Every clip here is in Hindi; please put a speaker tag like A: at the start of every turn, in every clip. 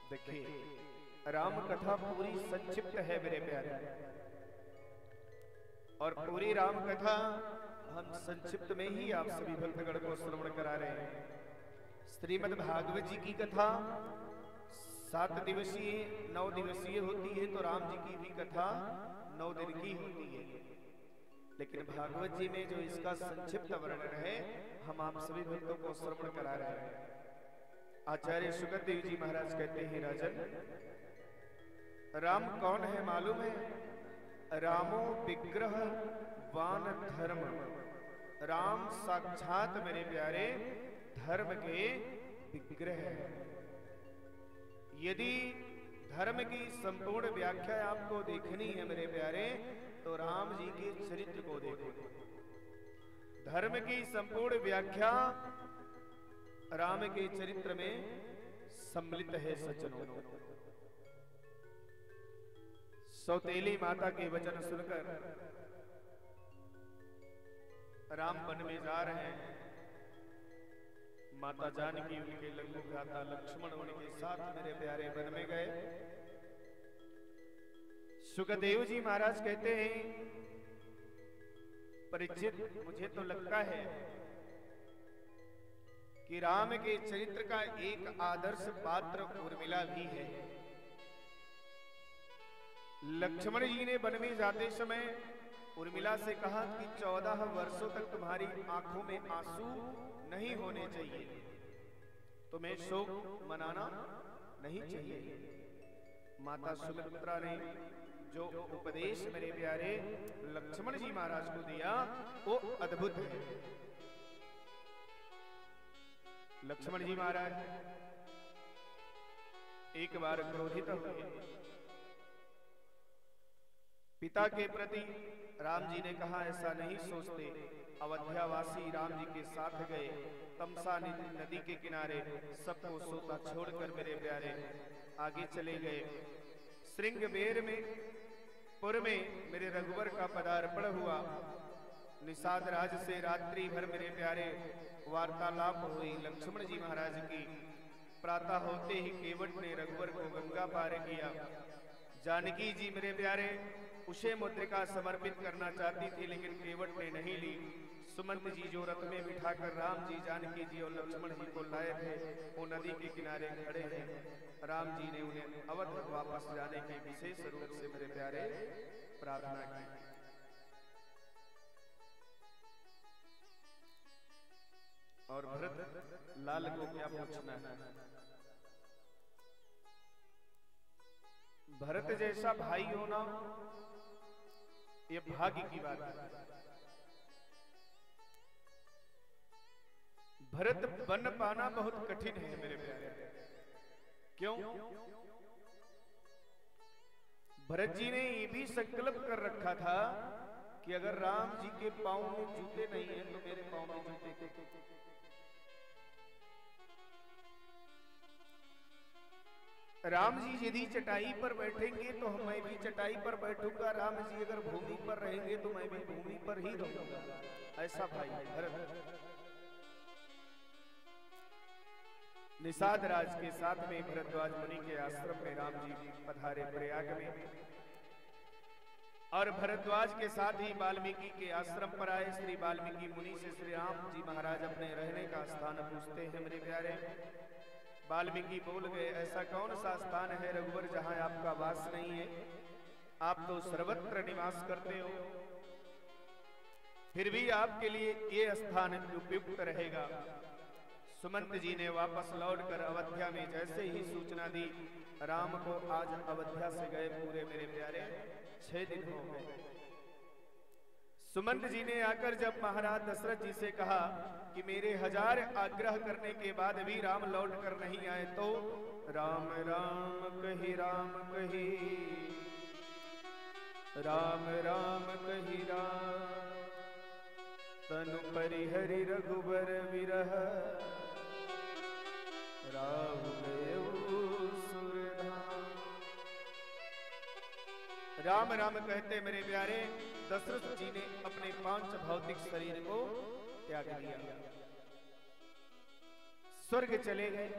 A: देखिए राम कथा पूरी संक्षिप्त है मेरे प्यारे, और पूरी राम कथा हम संक्षिप्त में ही आप सभी भक्तगण को श्रवण करा रहे हैं। श्रीमद् भागवत जी की कथा 7 दिवसीय 9 दिवसीय होती है, तो राम जी की भी कथा 9 दिन की होती है। लेकिन भागवत जी में जो इसका संक्षिप्त वर्णन है हम आप सभी भक्तों को श्रवण करा रहे हैं। आचार्य सुखदेव जी महाराज कहते हैं, राजन राम कौन है मालूम है? रामो विग्रह वान धर्म। राम साक्षात मेरे प्यारे धर्म के विग्रह है। यदि धर्म की संपूर्ण व्याख्या आपको देखनी है मेरे प्यारे, तो राम जी के चरित्र को देखो। धर्म की संपूर्ण व्याख्या राम के चरित्र में सम्मिलित है सज्जनों। सौतेली माता के वचन सुनकर राम वन में जा रहे हैं। माता जानकी उनके लघु भ्राता लक्ष्मण उनके साथ मेरे प्यारे वन में गए। सुखदेव जी महाराज कहते हैं, परीक्षित मुझे तो लगता है कि राम के चरित्र का एक आदर्श पात्र उर्मिला भी है। लक्ष्मण जी ने वन में जाते समय उर्मिला से कहा कि 14 वर्षों तक तुम्हारी आंखों में आंसू नहीं होने चाहिए, तुम्हें शोक मनाना नहीं चाहिए। माता सुमित्रा ने जो उपदेश मेरे प्यारे लक्ष्मण जी महाराज को दिया वो अद्भुत है। लक्ष्मण जी महाराज एक बार क्रोधित हुए। पिता के प्रति राम जी ने कहा ऐसा नहीं सोचते। अयोध्यावासी राम जी के साथ गए, तमसा नदी के किनारे सबको सोता छोड़कर मेरे प्यारे आगे चले गए। श्रृंगबेर में पुर में मेरे रघुवर का पदार्पण हुआ। निषाद राज से रात्रि भर मेरे प्यारे वार्तालाप हुई लक्ष्मण जी महाराज की। प्रातः होते ही केवट ने रघुवर को गंगा पार किया। जानकी जी मेरे प्यारे उसे मुद्रिका समर्पित करना चाहती थी, लेकिन केवट ने नहीं ली। सुमंत जी जो रथ में बिठाकर राम जी जानकी जी और लक्ष्मण जी को लाए थे वो नदी के किनारे खड़े हैं। राम जी ने उन्हें अवध वापस जाने की विशेष रूप से मेरे प्यारे प्रार्थना की। और भरत लाल को क्या पूछना है? भरत जैसा भाई होना ये भाग्य की बात है। भरत बन पाना बहुत कठिन है मेरे प्यारे। क्यों? भरत जी ने ये भी संकल्प कर रखा था कि अगर राम जी के पांव में जूते नहीं है तो मेरे पांव में जूते। राम जी यदि चटाई पर बैठेंगे तो मैं भी चटाई पर बैठूंगा, राम जी अगर भूमि पर रहेंगे तो मैं भी भूमि पर ही रहूंगा। ऐसा भाई भरत। निषाद राज के साथ में भरद्वाज मुनि के आश्रम में राम जी पधारे प्रयाग में, और भरद्वाज के साथ ही वाल्मीकि के आश्रम पर आए। श्री वाल्मीकि मुनि से श्री राम जी महाराज अपने रहने का स्थान पूछते हैं मेरे प्यारे। वाल्मीकि बोल गए, ऐसा कौन सा स्थान है रघुवर जहां आपका वास नहीं है? आप तो सर्वत्र निवास करते हो, फिर भी आपके लिए ये स्थान उपयुक्त रहेगा। सुमंत जी ने वापस लौटकर अयोध्या में जैसे ही सूचना दी, राम को आज अयोध्या से गए पूरे मेरे प्यारे 6 दिन हो गए। सुमंत जी ने आकर जब महाराज दशरथ जी से कहा कि मेरे 1000 आग्रह करने के बाद भी राम लौट कर नहीं आए, तो राम राम कही राम कही, राम राम कही राम, तनु परिहरि रघुबर विरह, राहु गए सुरधाम। राम राम कहते मेरे प्यारे दशरथ जी ने अपने 5 भौतिक शरीर को त्याग दिया, स्वर्ग चले गए।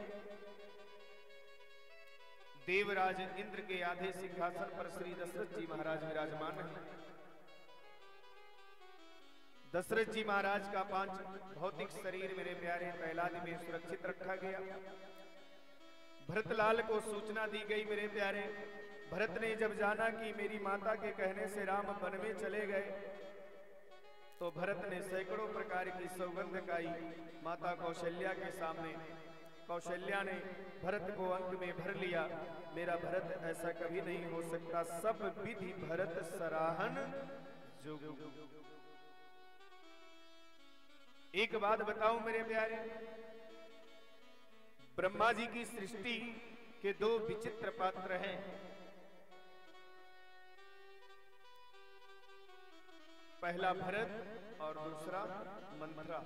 A: देवराज इंद्र के आधे सिंहासन पर श्री दशरथ जी महाराज विराजमान हैं। दशरथ जी महाराज का 5 भौतिक शरीर मेरे प्यारे कैलाश में सुरक्षित रखा गया। भरतलाल को सूचना दी गई मेरे प्यारे। भरत ने जब जाना कि मेरी माता के कहने से राम वन में चले गए, तो भरत ने सैकड़ों प्रकार की सौगंध गाई माता कौशल्या के सामने। कौशल्या ने भरत को अंक में भर लिया। मेरा भरत ऐसा कभी नहीं हो सकता, सब विधि भरत सराहन जोग। एक बात बताऊं मेरे प्यारे, ब्रह्मा जी की सृष्टि के 2 विचित्र पात्र हैं। पहला भरत और दूसरा मंथरा।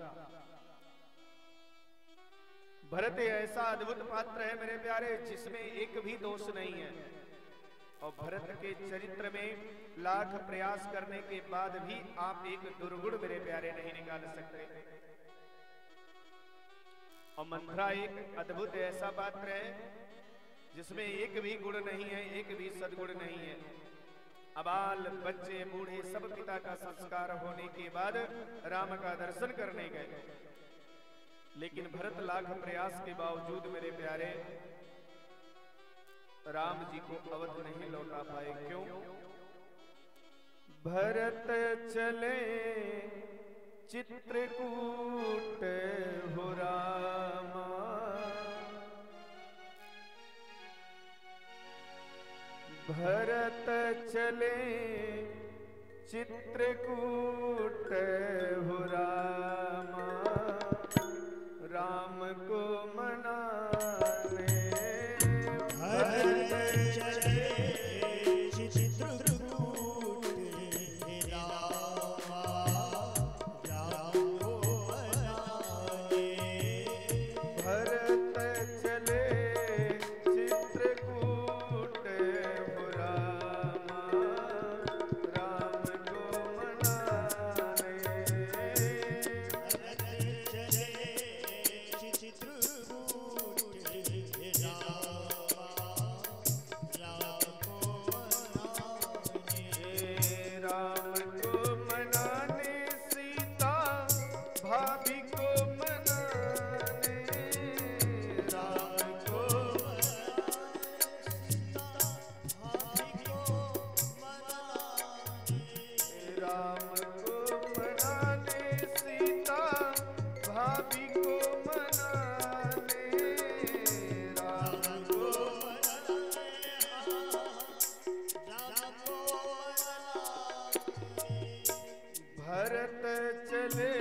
A: भरत ऐसा अद्भुत पात्र है मेरे प्यारे जिसमें एक भी दोष नहीं है, और भरत के चरित्र में लाख प्रयास करने के बाद भी आप एक दुर्गुण मेरे प्यारे नहीं निकाल सकते। और मंथरा एक अद्भुत ऐसा पात्र है जिसमें एक भी गुण नहीं है, एक भी सद्गुण नहीं है। अबाल बच्चे बूढ़े सब पिता का संस्कार होने के बाद राम का दर्शन करने गए, लेकिन भरत लाख प्रयास के बावजूद मेरे प्यारे राम जी को अवध नहीं लौटा पाए। क्यों? भरत चले चित्रकूट हो रामा, भरत चले चित्रकूट हो रामा, राम को मनाने। भरत चले चित्रकूट रामा, राम को मनाने। भरत चले चित्रकूट हो रामा, राम को मनाने। भरत चले चित्रकूट रामा, राम को मनाने। राम को मनाने सीता भाभी को मनाने। राम को राम को मनाने सीता भाभी को मनाने। राम को भरत चले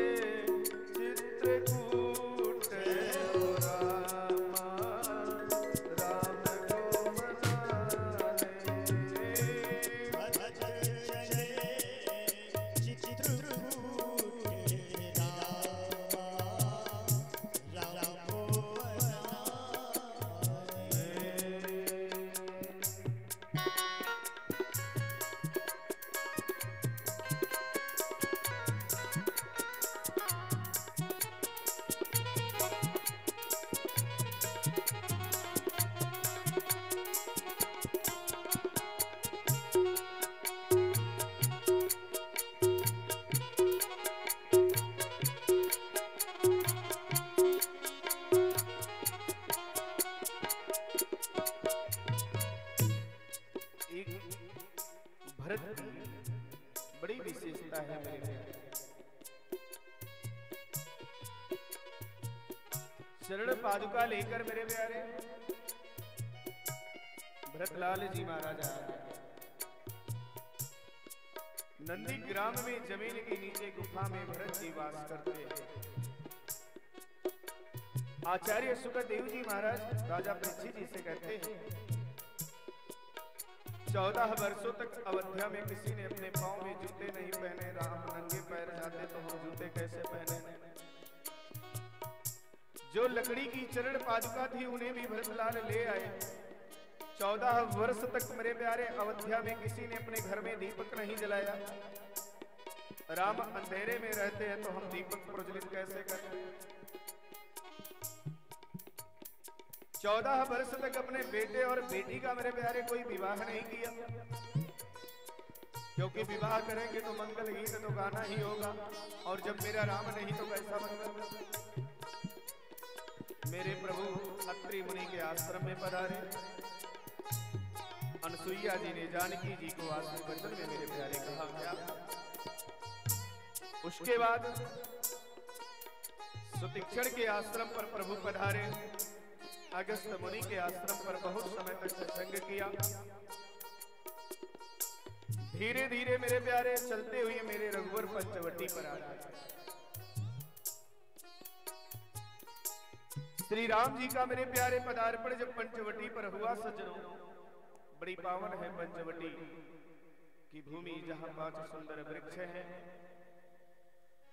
A: चित्रकूट हो रामा, राम को मनाने। भरत चले चित्रकूट रामा, राम को मनाने। एक भरत की बड़ी विशेषता है मेरे प्यारे। चरण पादुका लेकर मेरे प्यारे भरतलाल जी महाराज आए। नंदी ग्राम में जमीन के नीचे गुफा में भरत जी वास करते हैं। आचार्य सुखदेव जी महाराज राजा परीक्षित जी से कहते हैं, 14 वर्षों तक अयोध्या में किसी ने अपने पांव में जूते नहीं पहने। राम नंगे पैर जाते तो हम जूते कैसे पहने। जो लकड़ी की चरण पादुका थी उन्हें भी भरतलाल ले आए। 14 वर्ष तक मेरे प्यारे अयोध्या में किसी ने अपने घर में दीपक नहीं जलाया। राम अंधेरे में रहते हैं तो हम दीपक प्रज्वलित कैसे करें। 14 वर्ष तक अपने बेटे और बेटी का मेरे प्यारे कोई विवाह नहीं किया, क्योंकि विवाह करेंगे तो मंगल गीत तो गाना ही होगा, और जब मेरा राम नहीं तो कैसा मंगल। मेरे प्रभु अत्रि मुनि के आश्रम में पधारे। अनसुईया जी ने जानकी जी को आशीर्वचन में मेरे प्यारे कहा क्या। उसके बाद सुतीक्षण के आश्रम पर प्रभु पधारे। अगस्त मुनि के आश्रम पर बहुत समय तक सत्संग किया। धीरे धीरे मेरे प्यारे चलते हुए मेरे रघुवर पंचवटी पर आ गए। श्री राम जी का मेरे प्यारे पदार्पण जब पंचवटी पर हुआ सज्जनों, बड़ी पावन है पंचवटी की भूमि, जहां 5 सुंदर वृक्ष हैं।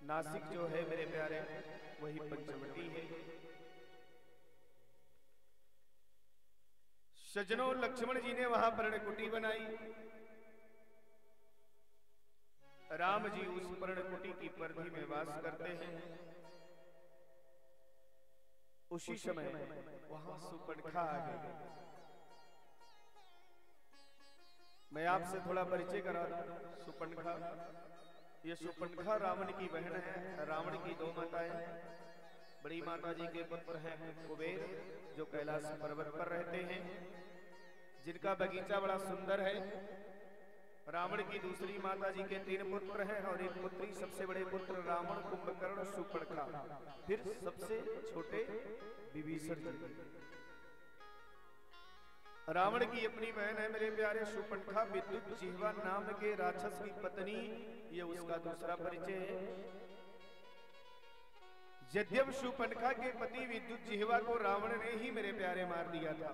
A: नासिक जो है मेरे प्यारे वही पंचवटी है। सज्जनों, लक्ष्मण जी ने वहां पर्णकुटी बनाई। राम जी उस पर्णकुटी की परिधि में वास करते हैं। उसी समय वहां सुपणखा आ गई। मैं आपसे थोड़ा परिचय करा दूं। सुपणखा, ये सुपणखा रावण की बहन है। रावण की 2 माताएं, बड़ी माता जी के पुत्र हैं कुबेर, जो कैलाश पर्वत पर रहते हैं, जिनका बगीचा बड़ा सुंदर है। रावण की दूसरी माता जी के 3 पुत्र हैं, और एक पुत्री, सबसे बड़े पुत्र रावण, कुंभकर्ण, सुपणखा, फिर सबसे छोटे विभीषण जी। रावण की अपनी बहन है मेरे प्यारे सुपणखा, विद्युत जिह्वा नाम के राक्षस की पत्नी। ये उसका दूसरा परिचय है। यद्यप सुपणखा के पति विद्युत जिह्वा को रावण ने ही मेरे प्यारे मार दिया था।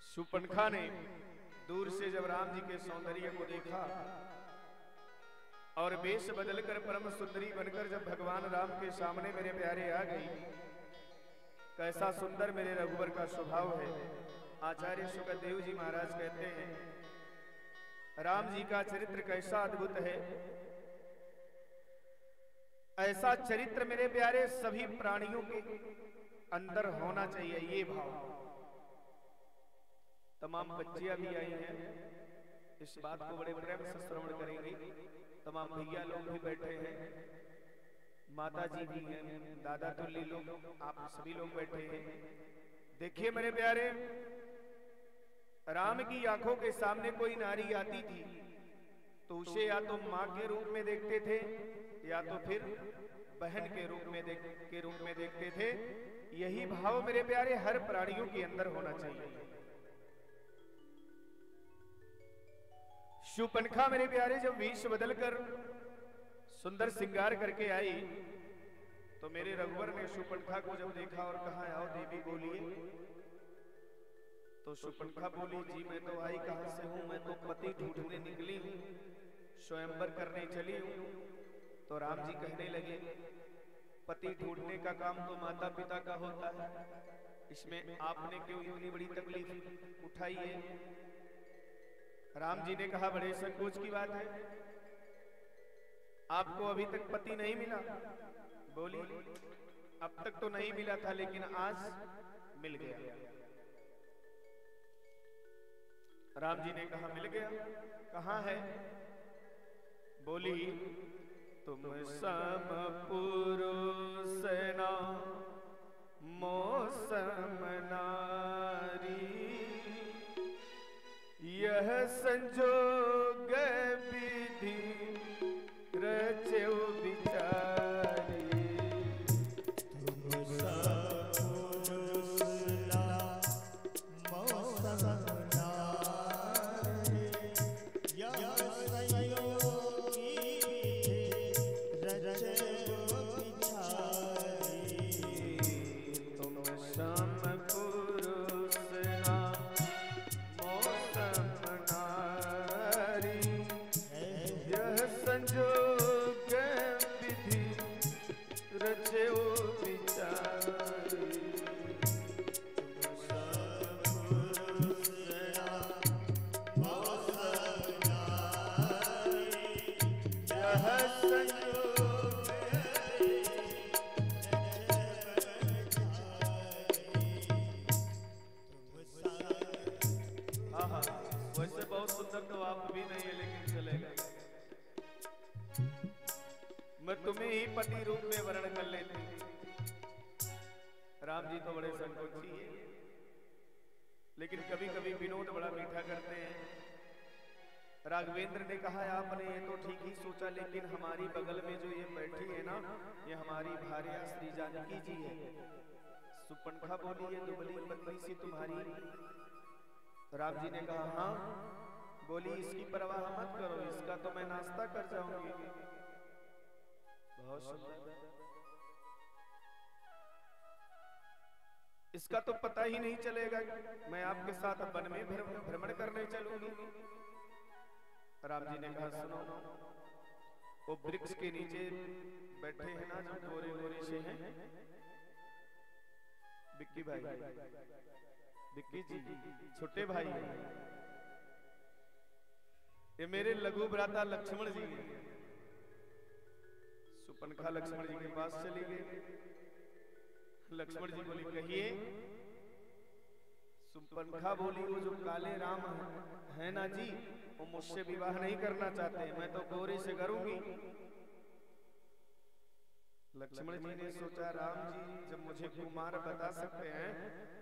A: सुपणखा ने दूर से जब राम जी के सौंदर्य को देखा और वेश बदलकर परम सुंदरी बनकर जब भगवान राम के सामने मेरे प्यारे आ गई, कैसा सुंदर मेरे रघुवर का स्वभाव है। आचार्य सुखदेव जी महाराज कहते हैं राम जी का चरित्र कैसा अद्भुत है। ऐसा चरित्र मेरे प्यारे सभी प्राणियों के अंदर होना चाहिए। ये भाव, तमाम बच्चियां भी आई हैं, इस बात को बड़े प्रेम से श्रवण करेंगे। तमाम भैया लोग भी बैठे हैं, माता जी भी हैं, दादा तुल्य लोग, आप सभी लोग बैठे हैं। देखिए मेरे प्यारे, राम की आंखों के सामने कोई नारी आती थी तो उसे या तो माँ के रूप में देखते थे या तो फिर बहन के रूप में देखते थे। यही भाव मेरे प्यारे हर प्राणियों के अंदर होना चाहिए। शूर्पणखा मेरे प्यारे जब वेश बदलकर सुंदर श्रृंगार करके आई तो मेरे रघुवर ने शूर्पणखा को जब देखा और कहा आओ देवी बोलिए, तो शूर्पणखा बोली जी मैं तो आई कहां से हूं, मैं तो पति ढूंढने निकली हूं, स्वयंवर करने चली हूं। तो राम जी कहने लगे पति ढूंढने का काम तो माता पिता का होता है, इसमें आपने क्यों इतनी बड़ी तकलीफ उठाई है। राम जी ने कहा बड़े संकोच की बात है, आपको अभी तक पति नहीं मिला। बोली अब तक तो नहीं मिला था लेकिन आज मिल गया। राम जी ने कहा मिल गया, कहां है। बोली तुम सम पुरुष ना मौसम नारी, यह संजोग विधि रचो विचारी। तुम सम पुरुष ना मौसम नारी, यह अवसर तो आप भी नहीं है, लेकिन चलेगा। मैं तुम्हें ही पति रूप में वर्ण कर लेती। राम जी तो बड़े संकोची है, लेकिन कभी कभी विनोद बड़ा मीठा करते हैं। राघवेंद्र ने कहा आपने ये तो ठीक ही सोचा, लेकिन हमारी बगल में जो ये बैठी है ना, ये हमारी भार्या श्री जानकी जी है। सुपनखा बोली ये दुबली पतली सी तुम्हारी। राम जी ने कहा हाँ। बोली इसकी परवाह मत करो, इसका तो मैं नाश्ता कर जाऊंगी। बहुत सुंदर। इसका तो पता ही नहीं चलेगा, मैं आपके साथ वन में भ्रमण करने चलूंगी। राम जी ने कहा सुनो, वो वृक्ष के नीचे बैठे हैं ना जो गोरे गोरे से हैं, बिक्की भाई, बिक्की जी छोटे भाई, ये मेरे लघु भ्राता लक्ष्मण जी हैं। सुपनखा लक्ष्मण जी के पास चली गई। लक्ष्मण जी बोली कहिए। सुपनखा बोली वो जो काले राम है ना जी, वो मुझसे विवाह नहीं करना चाहते, मैं तो गोरे से करूंगी। लक्ष्मण जी ने सोचा राम जी जब मुझे कुमार बता सकते हैं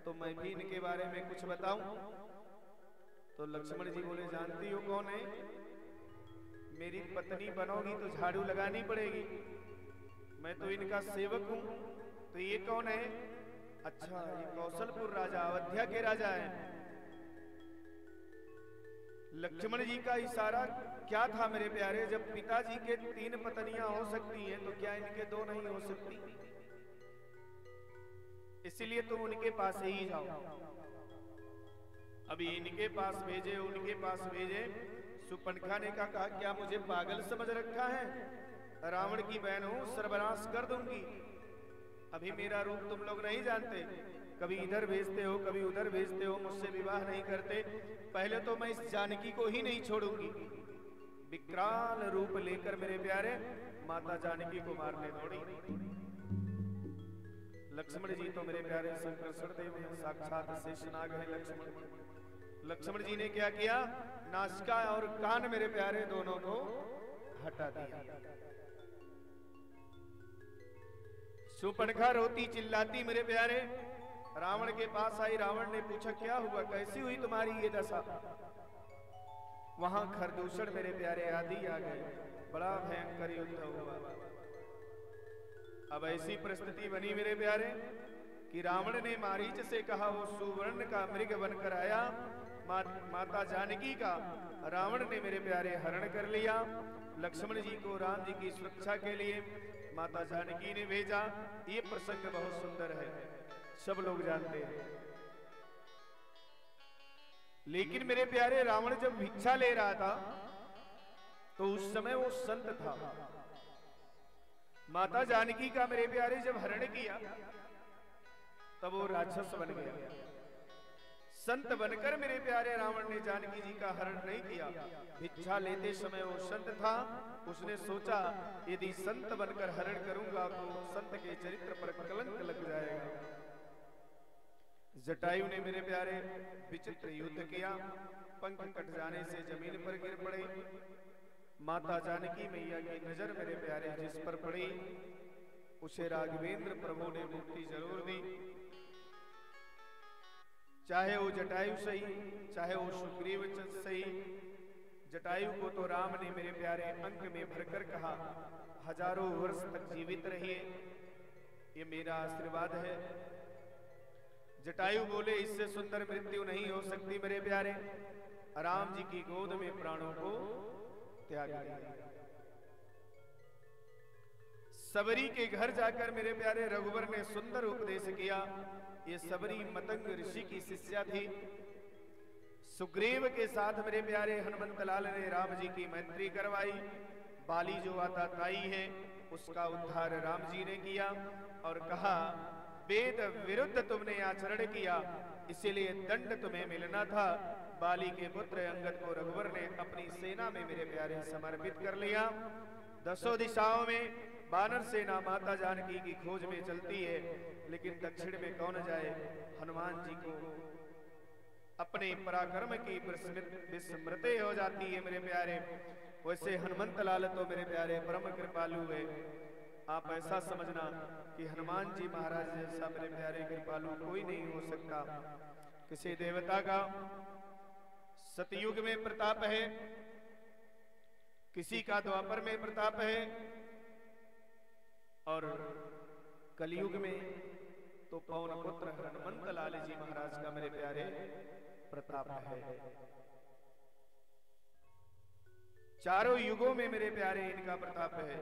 A: तो मैं भी इनके बारे में कुछ बताऊं। तो लक्ष्मण जी बोले जानती हो कौन है? मेरी पत्नी बनोगी तो झाड़ू लगानी पड़ेगी, मैं तो इनका सेवक हूं। तो ये कौन है? अच्छा ये कौशलपुर राजा, अयोध्या के राजा है। लक्ष्मण जी का इशारा क्या था मेरे प्यारे? जब पिताजी के 3 पत्नियां हो सकती हैं तो क्या इनके 2 नहीं हो सकती? इसीलिए तुम उनके पास ही जाओ। अभी इनके पास भेजे, उनके पास भेजे। सुपनखा ने कहा क्या मुझे पागल समझ रखा है? रावण की बहन हूं, सर्वनाश कर दूंगी। अभी मेरा रूप तुम लोग नहीं जानते, कभी इधर भेजते हो कभी उधर भेजते हो, मुझसे विवाह नहीं करते। पहले तो मैं इस जानकी को ही नहीं छोड़ूंगी। विकराल रूप लेकर मेरे प्यारे माता जानकी को मारने दौड़ी। लक्ष्मण जी तो मेरे प्यारे संकर्षण देव हैं, साक्षात शेषनाग है लक्ष्मण। लक्ष्मण जी ने क्या किया? नासिका और कान मेरे प्यारे दोनों को हटा दिया। सुपनखा रोती चिल्लाती मेरे प्यारे रावण के पास आई। रावण ने पूछा क्या हुआ, कैसी हुई तुम्हारी ये दशा? वहां खरदूषण मेरे प्यारे आदि आ गए, बड़ा भयंकर युद्ध हुआ। अब ऐसी परिस्थिति बनी मेरे प्यारे कि रावण ने मारीच से कहा वो सुवर्ण का मृग बनकर आया, माता जानकी का रावण ने मेरे प्यारे हरण कर लिया। लक्ष्मण जी को राम जी की सुरक्षा के लिए माता जानकी ने भेजा। ये प्रसंग बहुत सुंदर है, सब लोग जानते हैं। लेकिन मेरे प्यारे रावण जब भिक्षा ले रहा था तो उस समय वो संत था। माता जानकी का मेरे प्यारे जब हरण किया तब वो राक्षस बन गया। संत बनकर मेरे प्यारे रावण ने जानकी जी का हरण नहीं किया। भिक्षा लेते समय वो संत था, उसने सोचा यदि संत बनकर हरण करूंगा तो संत के चरित्र पर कलंक लग जाएगा। जटायु ने मेरे प्यारे विचित्र युद्ध किया, पंख कट जाने से जमीन पर गिर पड़े। माता जानकी मैया की नजर मेरे प्यारे जिस पर पड़ी उसे राघवेंद्र प्रभु ने मुक्ति जरूर दी। चाहे वो जटायु सही, चाहे वो सुग्रीव सही। जटायु को तो राम ने मेरे प्यारे अंक में भरकर कहा हजारों वर्ष तक जीवित रहिए, ये मेरा आशीर्वाद है। जटायु बोले इससे सुंदर मृत्यु नहीं हो सकती मेरे प्यारे। राम जी की गोद में प्राणों को त्याग दिया। सबरी के घर जाकर मेरे प्यारे रघुवर ने सुंदर उपदेश किया। ये सबरी मतंग ऋषि की शिष्या थी। सुग्रीव के साथ मेरे प्यारे हनुमंत लाल ने राम जी की मैत्री करवाई। बाली जो आता ताई है उसका उद्धार राम जी ने किया और कहा वेद विरुद्ध तुमने आचरण किया, इसीलिए दंड तुम्हें मिलना था। बाली के पुत्र अंगद को रघुवर ने अपनी सेना में मेरे प्यारे समर्पित कर लिया। 10 दिशाओं में वानर सेना माता जानकी की खोज में चलती है, लेकिन दक्षिण में कौन जाए? हनुमान जी को अपने पराक्रम की विस्मृति हो जाती है मेरे प्यारे। वैसे हनुमंत लाल तो मेरे प्यारे परम कृपालु है। आप ऐसा समझना कि हनुमान जी महाराज जैसा मेरे प्यारे कृपालु कोई नहीं हो सकता। किसी देवता का सतयुग में प्रताप है, किसी का द्वापर में प्रताप है, और कलयुग में तो पवन पुत्र हनुमंत लाल जी महाराज का मेरे प्यारे प्रताप है। चारों युगों में मेरे प्यारे इनका प्रताप है।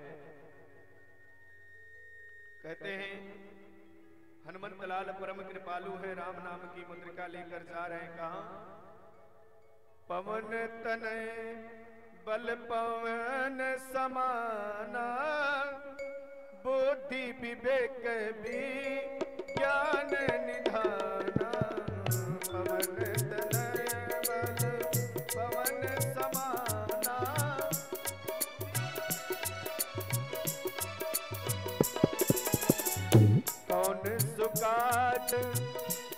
A: कहते हैं हनुमंत लाल परम कृपालु है, राम नाम की मुद्रिका लेकर जा रहे हैं कहां? पवन तनय बल पवन समाना, बुद्धि विवेक भी ज्ञान निधाना। पवन तनय बल पवन समाना, कौन सुकाट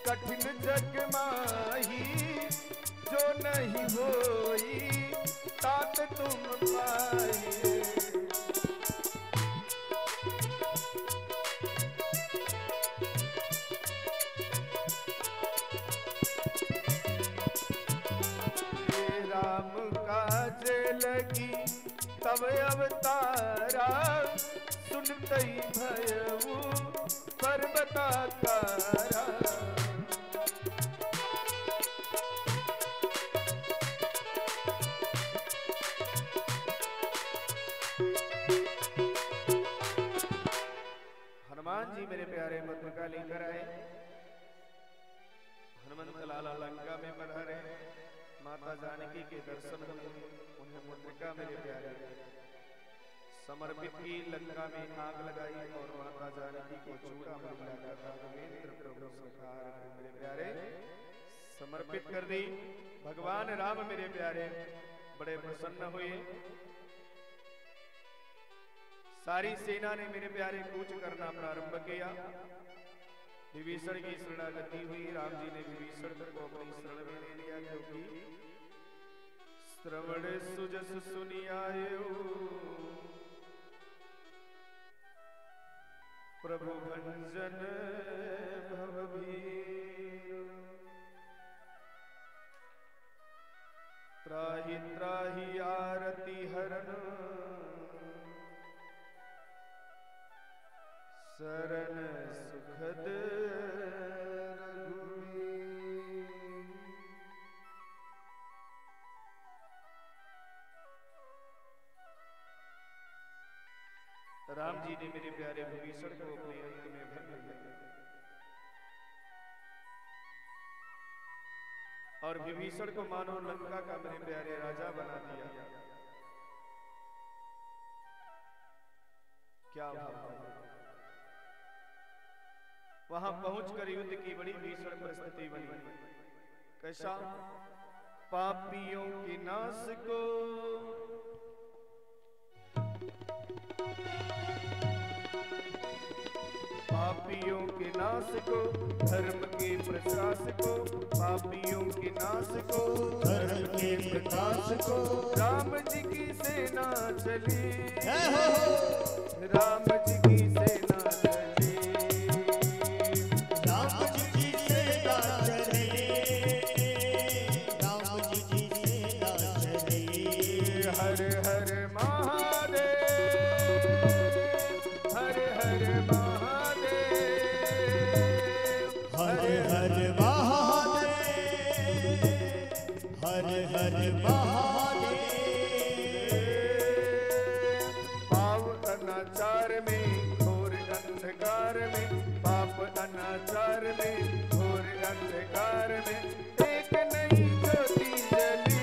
A: कठिन जग माही, जो नहीं होई तात तुम पाई। राम काज लगी तब अवतारा, सुनतई भयऊ पर्वताकारा। हनुमान जी मेरे प्यारे मुद्रिका लेकर आए। हनुमंत लाला लंका में पधारे, माता जानकी के दर्शन हुए, उन्हें मुद्रिका मेरे प्यारे समर्पित की। लंका में आग लगाई और माता जानकी को चूड़ामणि लाकर राघवेंद्र प्रभु सरकार मेरे प्यारे समर्पित कर दी। भगवान राम मेरे प्यारे बड़े प्रसन्न हुए। सारी सेना ने मेरे प्यारे कूच करना प्रारंभ किया। विभीषण की शरणागति हुई। राम जी ने विभीषण को अपनी शरण में ले लिया, क्योंकि श्रवण सुजस सुनि आयो, प्रभु भंजन भवभीर। त्राहि त्राहि आरती हरण, शरण सुखद रघुवीर। राम जी ने मेरे प्यारे विभीषण को अपने अंक में भर लिया और विभीषण को मानो लंका का मेरे प्यारे राजा बना दिया। क्या वहां पहुंचकर युद्ध की बड़ी भीषण परिस्थिति बनी। कैसा? पापियों के नाश को पापियों के नाश को, धर्म के प्रकाश को, पापियों के नाश को,
B: धर्म के प्रकाश को,
A: राम जी की सेना चली, राम जी की सेना चली,
B: राम जी की सेना चली, राम जी की सेना चली।
A: हर हर महादेव, हर हर महादेव,
B: हर हर महादेव, हर हर महादेव।
A: पाप अनाचार में घोर अंधकार में, पाप अनाचार में घोर अंधकार में, एक नई ज्योति जली,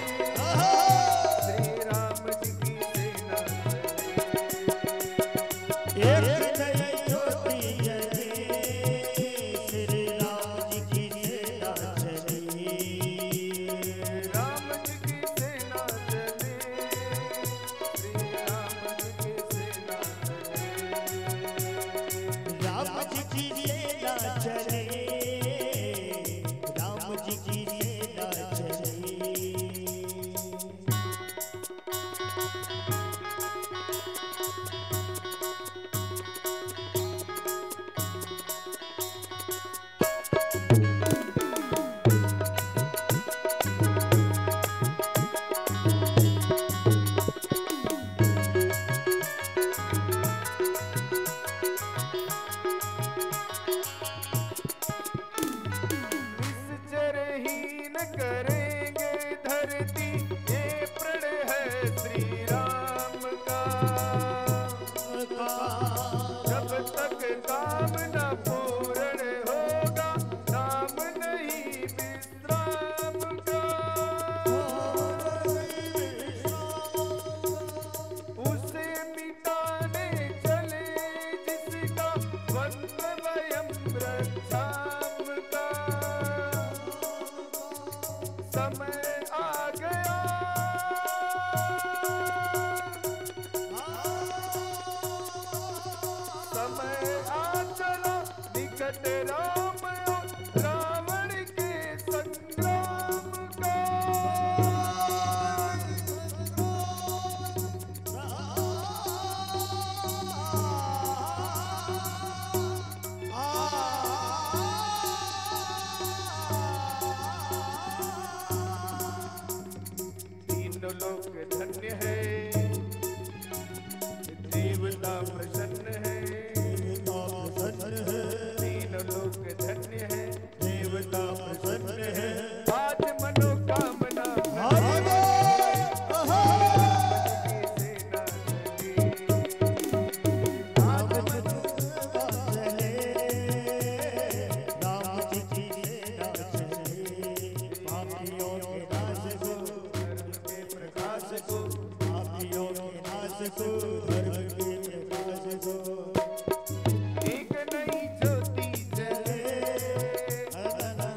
A: श्री राम जी की सेना चली।
B: एक नई ज्योति जली, श्री राम जी की सेना चली।
A: राम जी की सेना चली, श्री राम जी की सेना चली।
B: राम जी की सेना चले, राम जी की
A: समय आ गया, समय आ चला निकट राम और रावण के संग्राम का। तीनों लोक धन्य है, देवता प्रसन्न है, तीनों लोक धन्य है, देवता प्रसन्न है। आज मनोकामना एक नई ज्योति जले, सेना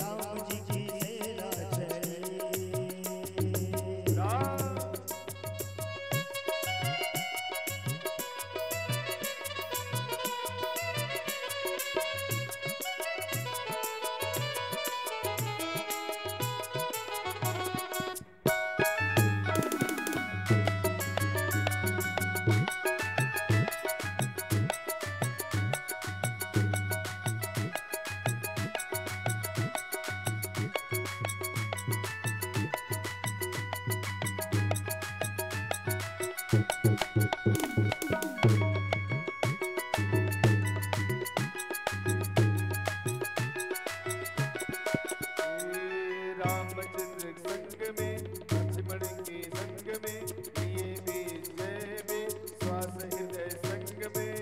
B: राम जी की सेना चले।
A: राम रामचंद्र संग में, लक्ष्मण के संग में, लिए विजय में, श्वास हृदय संग में।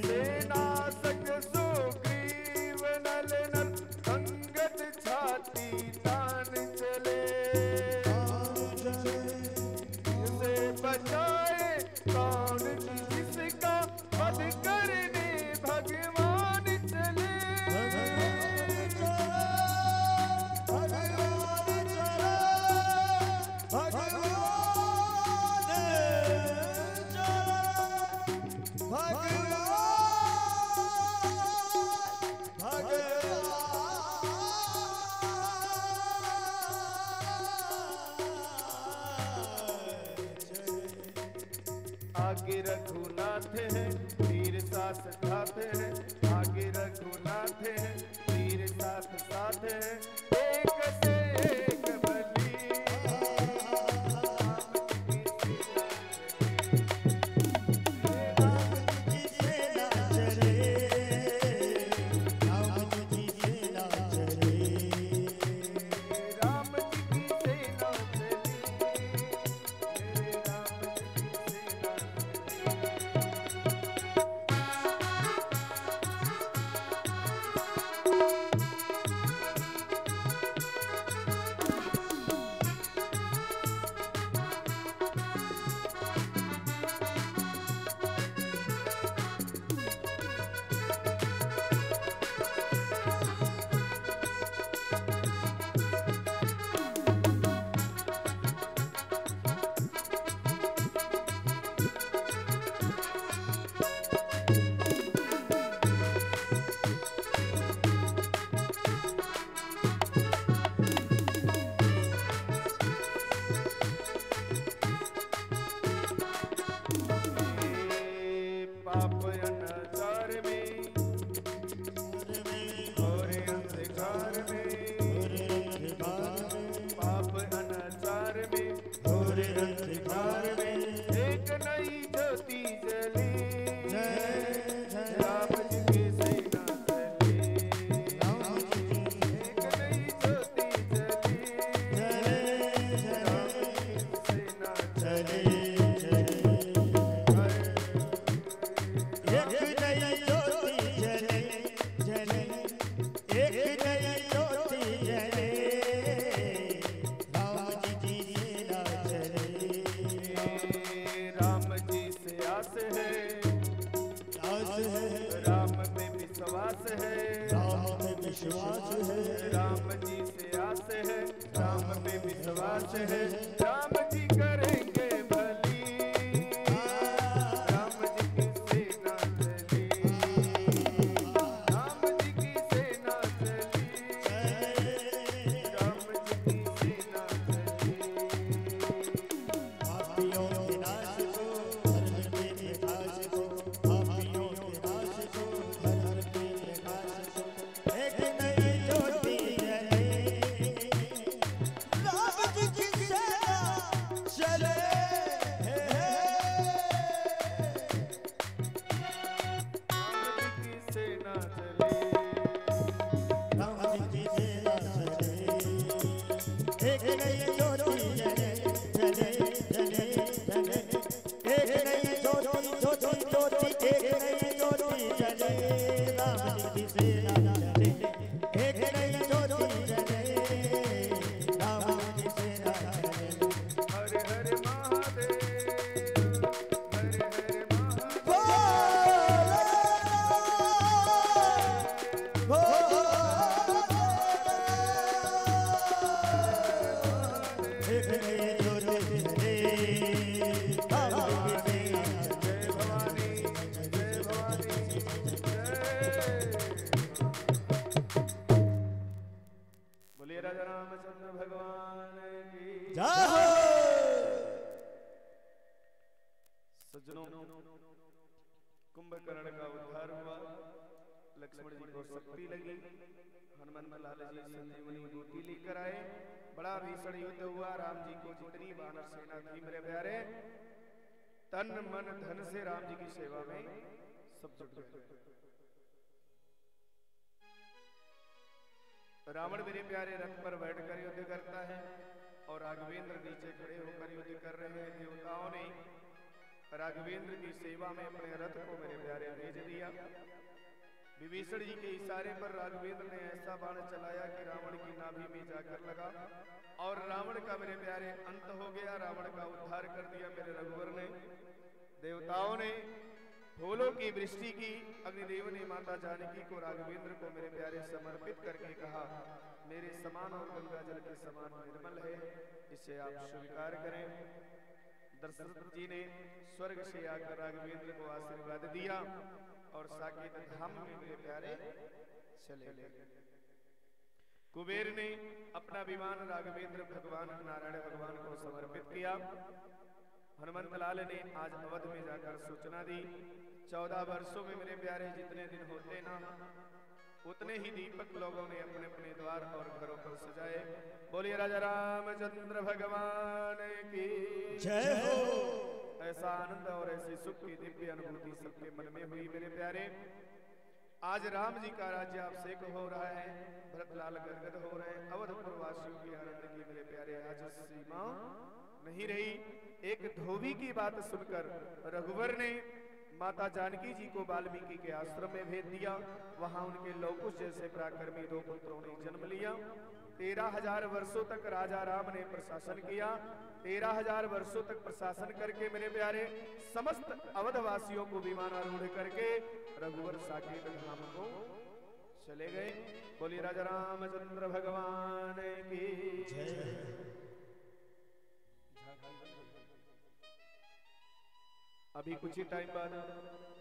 A: सेना संग सुग्रीव नल नल, अंगद छाती तान चले। इसे बचाए कौन जिसका वध करने भगवान चले। आगे रघुनाथ है, वीर साथ साथ है, आगे रघुनाथ है, वीर साथ साथ है, एक से एक बली। विश्वास है राम जी करेंगे भली, राम जी की सेना चली, राम जी की सेना चली, राम जी की सेना चली।
B: पापियों के नाश को हर हर पे प्रकाश को, पापियों के नाश को हर हर पे प्रकाश को, एक नई ज्योति जले, राम जी की सेना चले।
A: राम जी की सेना चली,
B: एक नई ज्योति जले, जले जले जले, एक नई ज्योति ज्योति ज्योति, एक नई ज्योति जले, राम जी की सेना चले, एक नई ज्योति जले, राम जी की सेना चले।
A: हर हर महादेव, हर हर महादेव।
B: एक नई ज्योति जले, राम जी की सेना चले।
A: जय भवानी, जय भवानी, जय। बोलिए राजा रामचंद्र भगवान की
B: जय हो।
A: सज्जनों, कुंभकर्ण का उद्धार हुआ, लक्ष्मण जी को शक्ति लगी, हनुमंत लाल जी संजीवनी बूटी लेकर आए, बड़ा भीषण युद्ध हुआ। राम जी को जितनी वानर सेना थी मेरे प्यारे, तन मन धन से राम जी की सेवा में सब जुट गए। रावण मेरे प्यारे रथ पर बैठकर युद्ध करता है और राघवेंद्र नीचे खड़े होकर युद्ध कर रहे हैं। देवताओं ने राघवेंद्र की सेवा में अपने रथ को मेरे प्यारे भेज दिया। विभीषण जी के इशारे पर राघवेंद्र ने ऐसा बाण चलाया कि रावण की नाभि में जाकर लगा और रावण का मेरे प्यारे अंत हो गया। रावण का उद्धार कर दिया मेरे रघुवर ने। देवताओं ने फूलों की वृष्टि की। अग्निदेव ने माता जानकी को राघवेंद्र को मेरे प्यारे समर्पित करके कहा, मेरे समान और गंगा जल के समान निर्मल है, इसे आप स्वीकार करें। दशरथ जी ने स्वर्ग से आकर राघवेंद्र को आशीर्वाद दिया और साकेत धाम में मेरे प्यारे चले गए। कुबेर ने अपना विमान राघवेंद्र भगवान नारायण भगवान को समर्पित किया। हनुमंत लाल ने आज अवध में जाकर सूचना दी, 14 वर्षों में मेरे प्यारे जितने दिन होते ना उतने ही दीपक लोगों ने अपने अपने द्वार और घरों पर सजाए। बोलिए राजा रामचंद्र भगवान की
B: जय हो।
A: ऐसा आनंद और ऐसी सुख की दिव्य अनुभूति सबके मन में हुई मेरे प्यारे। आज राम जी का राज्याभिषेक हो रहा है, भरतलाल गदगद हो रहे हैं। अवधपुर वासियों की आनंद की मेरे प्यारे आज सीमा नहीं रही। एक धोबी की बात सुनकर रघुवर ने माता जानकी जी को वाल्मीकि के आश्रम में भेज दिया। वहां उनके लौकुश जैसे पराक्रमी 2 पुत्रों ने जन्म लिया। 13,000 वर्षों तक राजा राम ने प्रशासन किया। 13,000 वर्षों तक प्रशासन करके मेरे प्यारे समस्त अवधवासियों को विमानारूढ़ करके रघुवर साकेत धाम को चले गए। बोलिए राजा रामचंद्र भगवान की जय। अभी कुछ ही टाइम बाद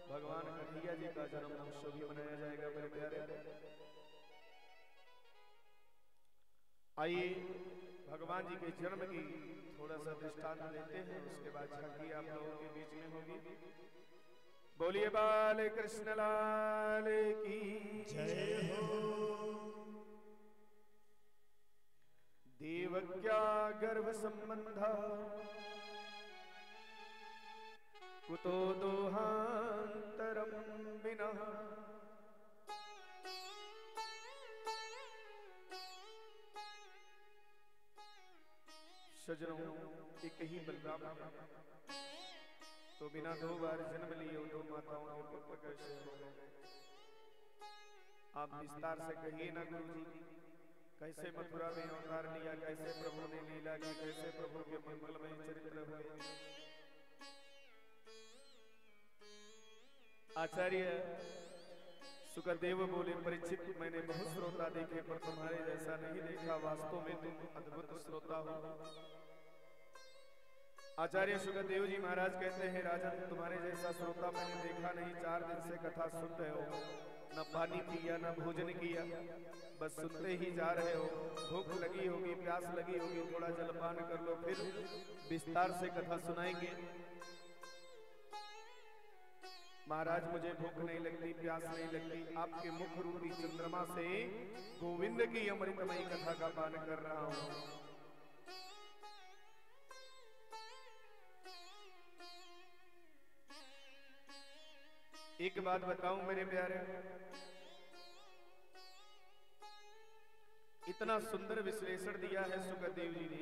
A: भगवान कन्हैया जी का जन्म उत्सव भी मनाया जाएगा मेरे प्यारे। आइए भगवान जी के जन्म की थोड़ा सा दृष्टांत लेते हैं, उसके बाद झांकी आप लोगों के बीच में होगी। बोलिए बाल कृष्ण लाल की
B: जय हो।
A: देवक्या गर्भ संबंधा कुतो दोहांतरम विना। सजनों, एक ही बलराम तो बिना 2 बार जन्म लिए 2 माताओं के पुत्र कैसे हो गए? आप विस्तार से कहिए ना गुरु जी, कैसे मथुरा में अवतार लिया, कैसे प्रभु ने लीला की, कैसे प्रभु के मंगलमय चरित्र हुए। आचार्य सुखदेव बोले, परीक्षित मैंने बहुत श्रोता देखे पर तुम्हारे जैसा नहीं देखा, वास्तव में तुम अद्भुत श्रोता हो। आचार्य सुखदेव जी महाराज कहते हैं, राजन तुम्हारे जैसा श्रोता मैंने देखा नहीं। 4 दिन से कथा सुन रहे हो, न पानी पिया न भोजन किया, बस सुनते ही जा रहे हो। भूख लगी होगी, प्यास लगी होगी, थोड़ा जलपान कर लो, फिर विस्तार से कथा सुनाएंगे। महाराज मुझे भूख नहीं लगती, प्यास नहीं लगती, आपके मुख रूपी चंद्रमा से गोविंद की अमृतमयी कथा का पान कर रहा हूं। एक बात बताऊं मेरे प्यारे, इतना सुंदर विश्लेषण दिया है सुखदेव जी ने।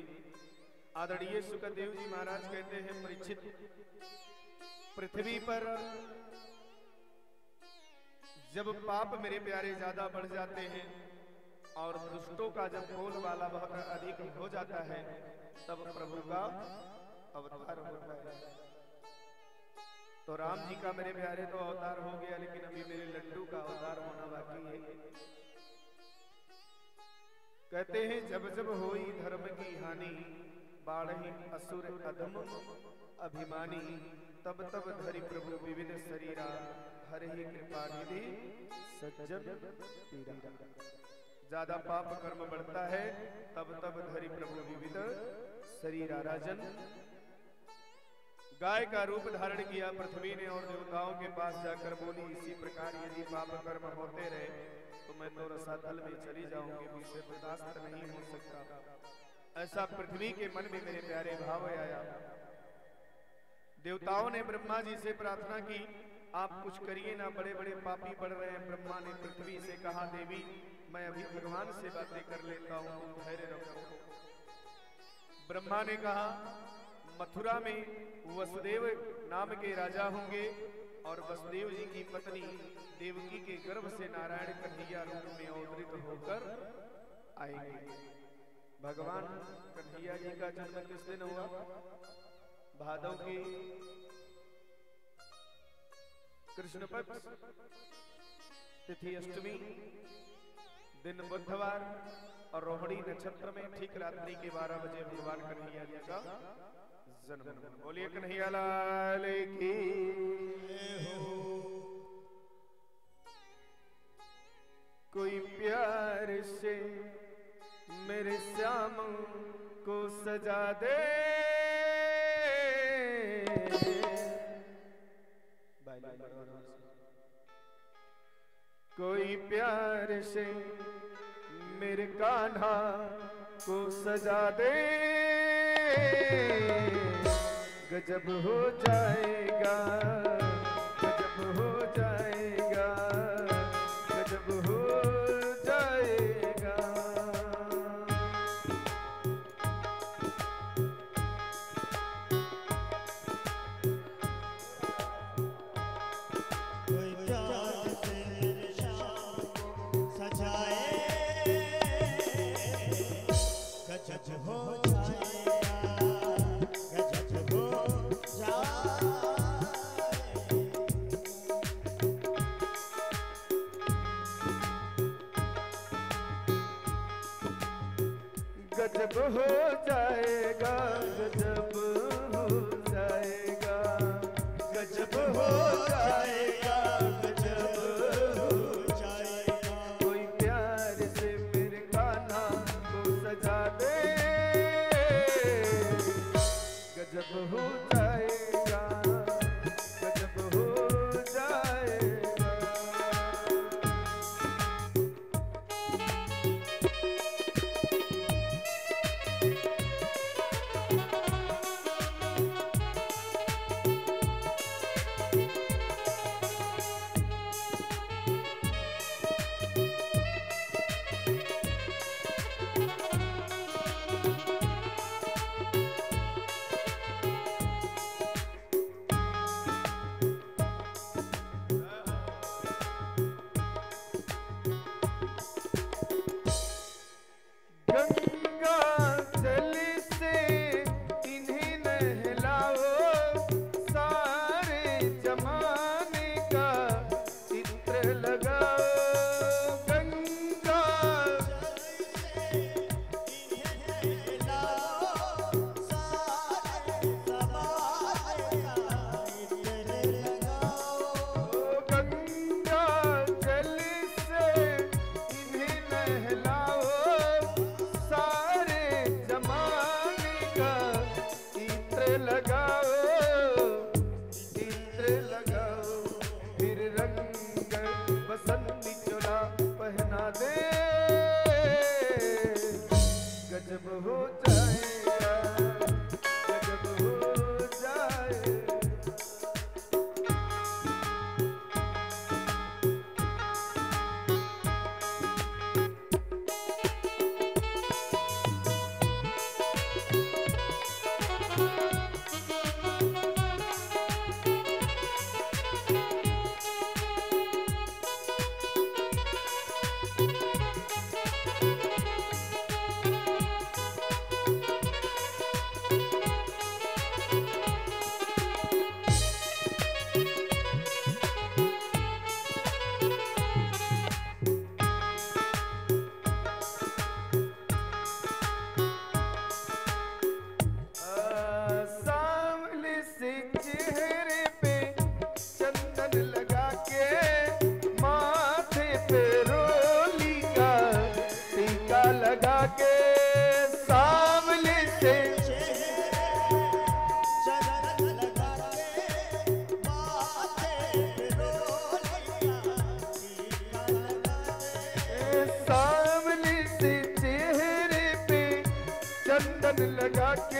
A: आदरणीय सुखदेव जी महाराज कहते हैं, परीक्षित पृथ्वी पर जब पाप मेरे प्यारे ज्यादा बढ़ जाते हैं और दुष्टों का जब बोलबाला बहुत अधिक हो जाता है, तब प्रभु का अवतार होता है। तो राम जी का मेरे प्यारे तो अवतार हो गया, लेकिन अभी मेरे लड्डू का अवतार होना बाकी है। कहते हैं, जब जब होई धर्म की हानि, बाढ़ी असुर अधम अभिमानी, तब तब धरि प्रभु विविध शरीरा, हरि कृपा निधि सज्जन पीरा। ज्यादा पाप कर्म बढ़ता है, तब तब धरि प्रभु विविध शरीरा। राजन गाय का रूप धारण किया पृथ्वी ने और देवताओं के पास जाकर बोली, इसी प्रकार यदि पाप कर्म होते रहे तो मैं तो रसातल में चली जाऊंगी, मुझसे बर्दाश्त नहीं हो सकता। ऐसा पृथ्वी के मन में मेरे प्यारे भाव आया। देवताओं ने ब्रह्मा जी से प्रार्थना की, आप कुछ करिए ना, बड़े बड़े पापी बढ़ रहे हैं। ब्रह्मा ने पृथ्वी से कहा, देवी मैं अभी भगवान से बातें कर लेता हूं, तुम धैर्य रखो। ब्रह्मा ने कहा, मथुरा में वसुदेव नाम के राजा होंगे और वसुदेव जी की पत्नी देवकी के गर्भ से नारायण कन्हैया रूप में अवतरित होकर आएंगे। भगवान कन्हैया जी का जन्म किस दिन हुआ? भादव की कृष्ण पक्ष तिथि अष्टमी, दिन बुधवार और रोहिणी नक्षत्र में ठीक रात्रि के 12 बजे भगवान कन्हैया जी का जन्म। बोलिए कन्हैया लाल की। कोई प्यार से मेरे श्याम को सजा दे, कोई प्यार से मेरे कान्हा को सजा दे, गजब हो जाएगा, गजब हो जाएगा, गजब हो जाएगा।
B: कोई प्यार से मेरे शाम को सजाए, गजब हो जाएगा, गजब हो जाए।
A: गजब हो जाएगा, गजब हो जाएगा, गजब हो जाएगा, गजब हो जाएगा। कोई प्यार से मेरे कान्हा को सजा दे, गजब हो जाएगा, गजब हो जाएगा।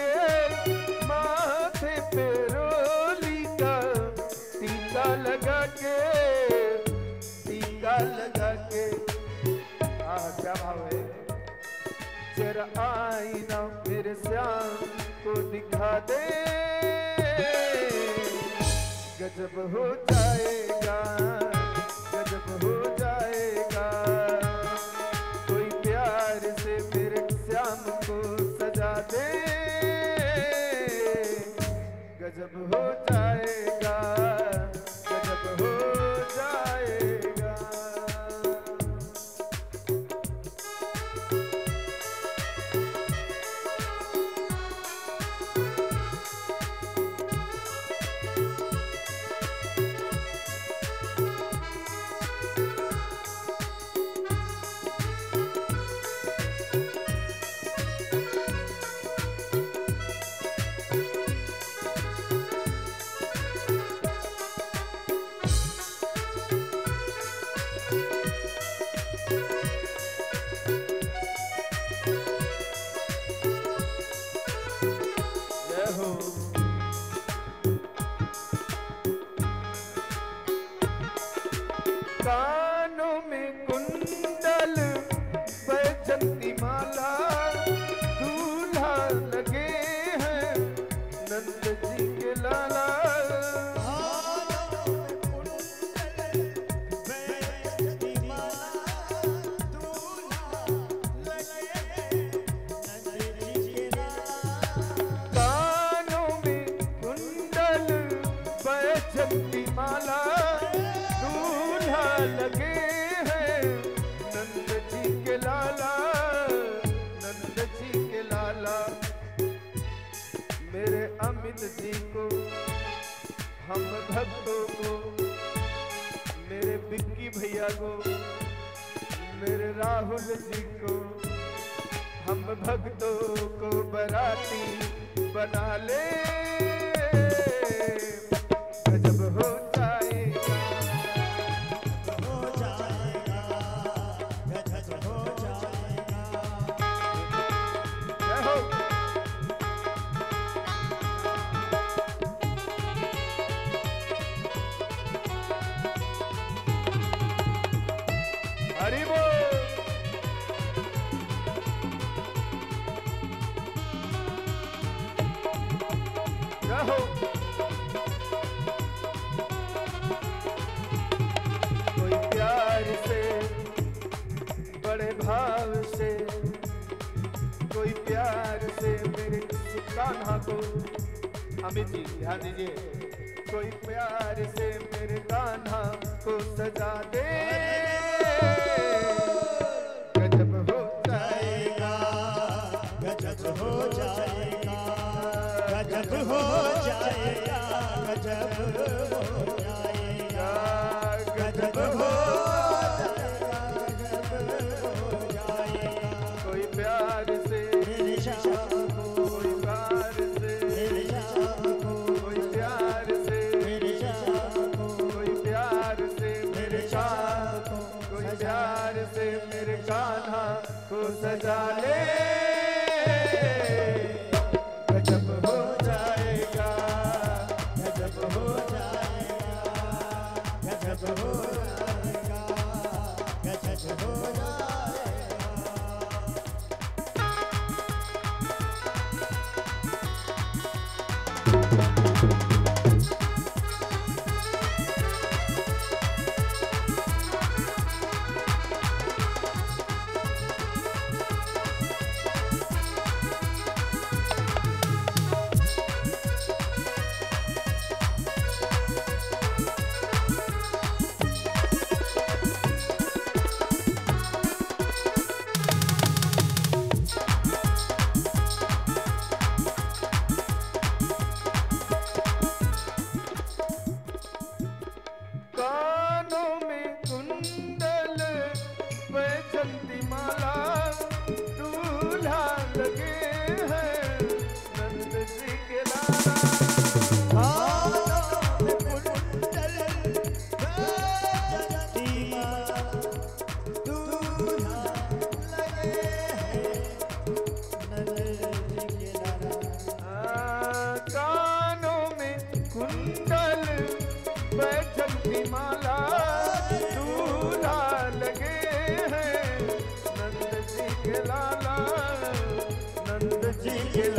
C: के माथे पे रोली का टीका लगा के, टीका लगा के। क्या भाव है। जरा आईना मेरे श्याम को दिखा दे, गजब हो जाएगा, गजब हो जाएगा। कोई प्यार से मेरे श्याम को सजा दे, गजब हो जाएगा, गजब हो जाएगा। कानों में कुंडल बैजंती माला, दूल्हा लगे हैं नंद जी के लाला। कानों में कुंडल बैजंती माला, लगे हैं नंद जी के लाला, नंद जी के लाला। मेरे अमित जी को, हम भक्तों को, मेरे बिक्की भैया को, मेरे राहुल जी को, हम भक्तों को बराती बना ले, गजब हो जाएगा, हो जाएगा, गजब हो जाएगा। जय हो। हरि बोल। जय हो। कोई प्यार से, बड़े भाव से, कोई प्यार से मेरे कान्हा को, अमित जी ध्यान दीजिए, कोई प्यार से मेरे कान्हा को सजा दे, गजब हो जाएगा, गजब हो जाएगा, गजब हो जाएगा, गजब हो जाएगा, गजब हो जाएगा, गजब हो जाएगा। कोई प्यार से मेरे श्याम को, कोई प्यार से मेरे श्याम को, कोई प्यार से मेरे श्याम को, कोई प्यार से मेरे श्याम को, कोई प्यार से मेरे कान्हा को सजा ले, गजब हो जाएगा, गजब हो जाएगा, गजब हो जाएगा, गजब हो जाएगा।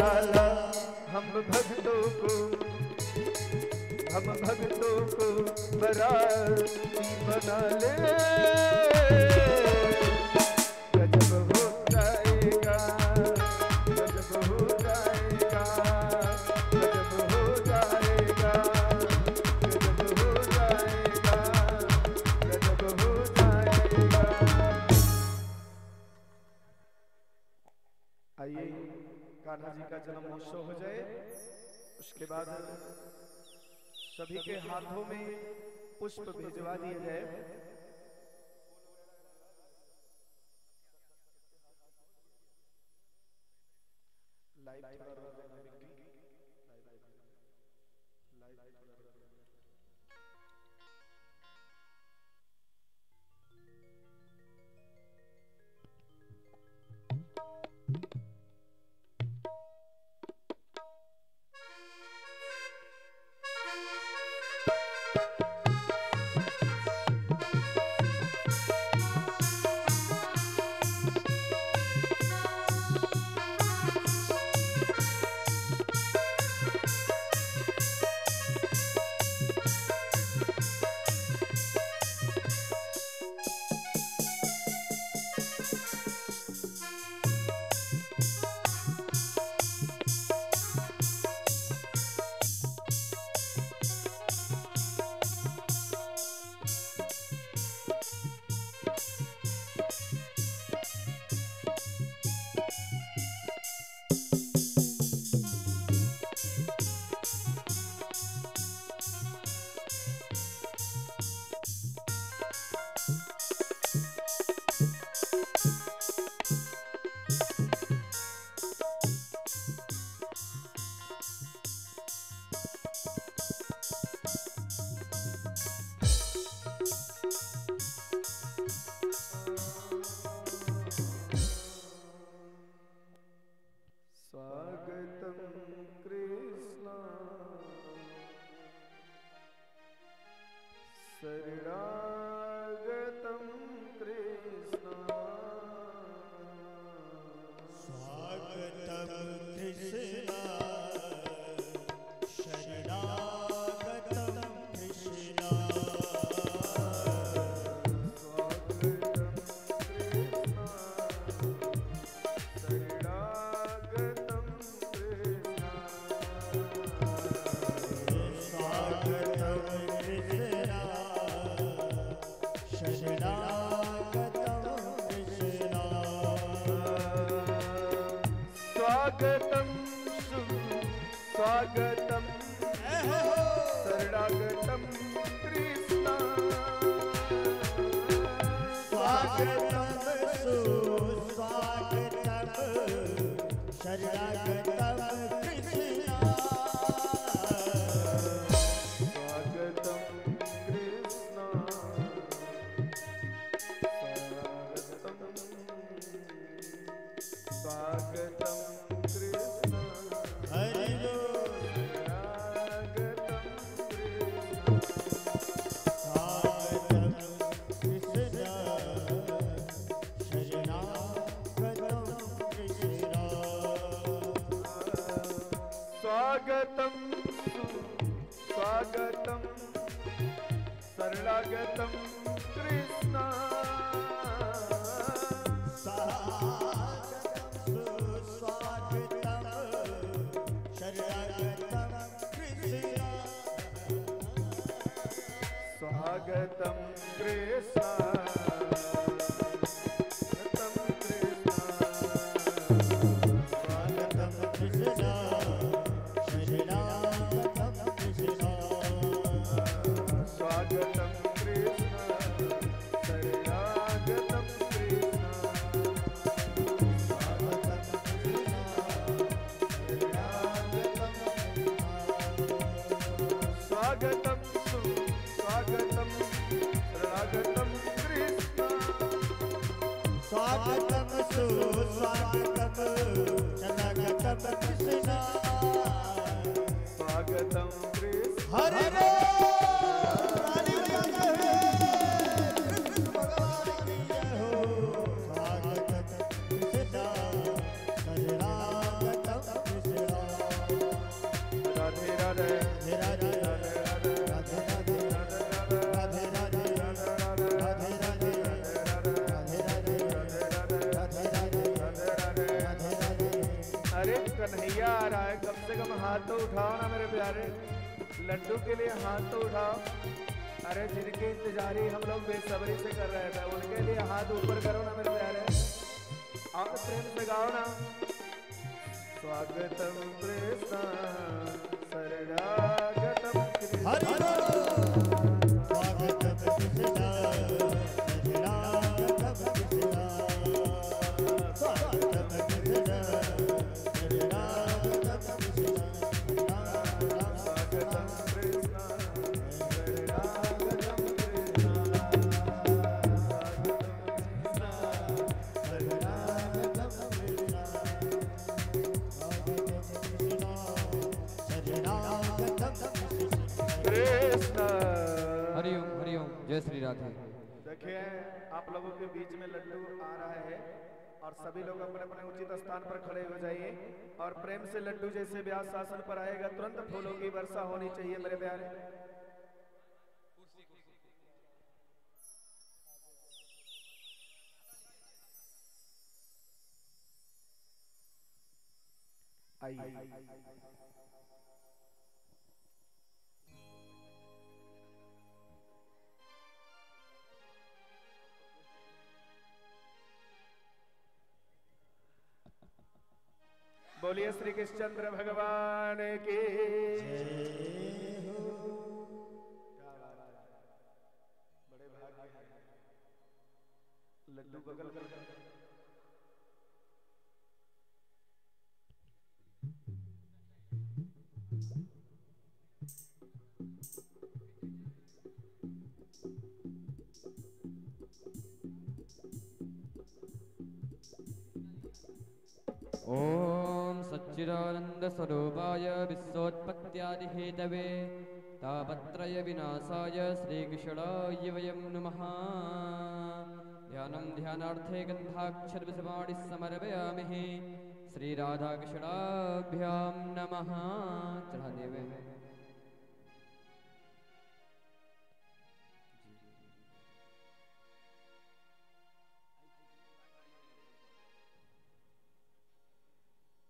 C: निराला।
A: हम भक्तों को बराती बना ले। गजब हो जाएगा, गजब हो जाएगा, गजब हो जाएगा, गजब हो जाएगा, गजब हो जाएगा। आइए कान्हा जी का जन्म महोत्सव हो जाए, उसके बाद सभी के हाथों में पुष्प भिजवा दिए जाए। शरणागतं कृष्ण
C: स्वागतं कृष्ण शरणागतं कृष्ण
A: स्वागतं स्वागतं शरणागतं कृष्ण
C: स्वागतं सुस्वागतं शरणागतं कृष्ण
A: स्वागतं कृष्ण स्वागतं कृष्ण
C: हरि
A: शरणागतं
C: स्वागतं कृष्ण शरणागतं कृष्ण
A: स्वागतं स्वागतं शरणागतं कृष्ण स्वागतं कृष्ण स्वागतं कृष्ण शरणागतं स्वागतं स्वागतं शरणागतं कृष्ण
C: स्वागतं सुस्वागतं शरणागतं कृष्ण
A: स्वागतं कृष्ण
C: हरि रानी भैया कृष्ण भगवान की जय हो स्वागतं कृष्ण शरणागतं कृष्ण
A: है, कम से कम हाथ तो उठाओ ना मेरे प्यारे लड्डू के लिए, हाथ तो उठाओ। अरे जिनकी इंतजारी हम लोग बेसब्री से कर रहे थे उनके लिए हाथ ऊपर करो ना मेरे प्यारे, और प्रेम से गाओ ना। स्वागतम कृष्ण शरणागतम कृष्ण,
B: हरि स्वागतम कृष्ण शरणागतम कृष्ण, स्वागतम कृष्ण शरणागतम कृष्ण,
A: स्वागतम कृष्ण शरणागतम कृष्ण,
D: हरिओम हरिओम, जय श्री राधे।
A: देखिए आप लोगों के बीच में लड्डू आ रहा है और सभी लोग अपने अपने उचित स्थान पर खड़े हो जाइए और प्रेम से लड्डू जैसे व्यास शासन पर आएगा तुरंत फूलों की वर्षा होनी चाहिए मेरे प्यारे। आइए बोलिए श्री कृष्णचंद्र भगवान की बड़े भाग्य हैं। लड्डू बगल कर
D: ओम सच्चिदानंद स्वरूपाय विश्वोत्पत्त्यादिहेतवे तापत्रय विनाशाय श्रीकृष्णाय वयं नमः। ध्यानं ध्यानार्थे गन्धाक्षर विषवाणि समर्पयामि। श्री राधा कृष्णाभ्यां नमः। चढ़ा देवे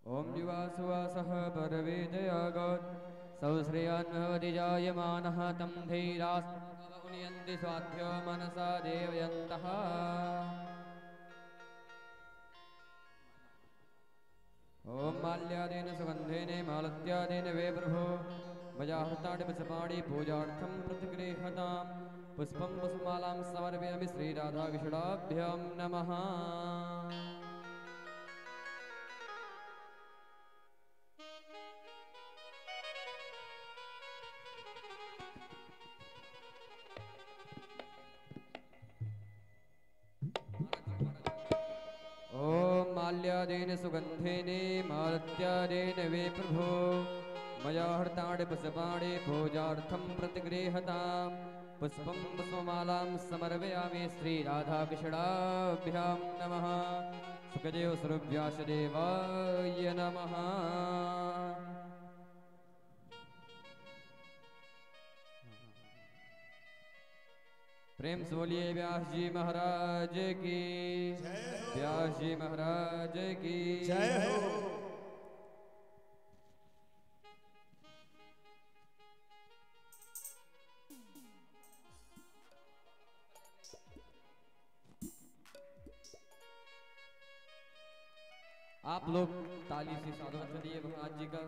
D: ओम निवासवासः परवेदयागत् सौश्रेयान्भवति जायमानः तं धीरास्तुनियन्ति स्वाध्यो मनसा देवयन्तः। ओम माल्यादेन सुगन्धेन मालत्यादेन वे प्रभो मया हृतानि पुष्पाणि पूजार्थं प्रतिगृह्यताम्। पुष्पं पुष्पमालां समर्पयामि श्रीराधाकृष्णाभ्यां नमः। ओम माल्यादेन सुगन्धेन मालत्यादेन वे प्रभो मया हृतानि पुष्पाणि पूजार्थं प्रतिगृह्यताम्। पुष्पं पुष्पमालां समर्पयामि श्रीराधाकृष्णाभ्यां नमः। सुखदेव स्वरूप व्यासदेवाय नमः। प्रेम से बोलिए व्यास जी महाराज की, व्यास जी महाराज की
B: जय हो।
D: आप लोग ताली से साधन चलिए महाराज जी का।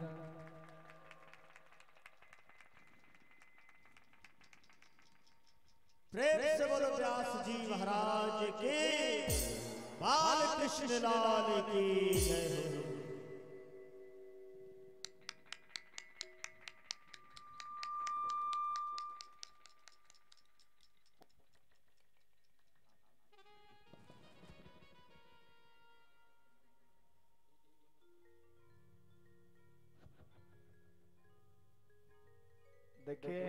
B: प्रेम से बोलो व्यास जी महाराज के, बाल कृष्ण लाल की जय हो।
A: देखिए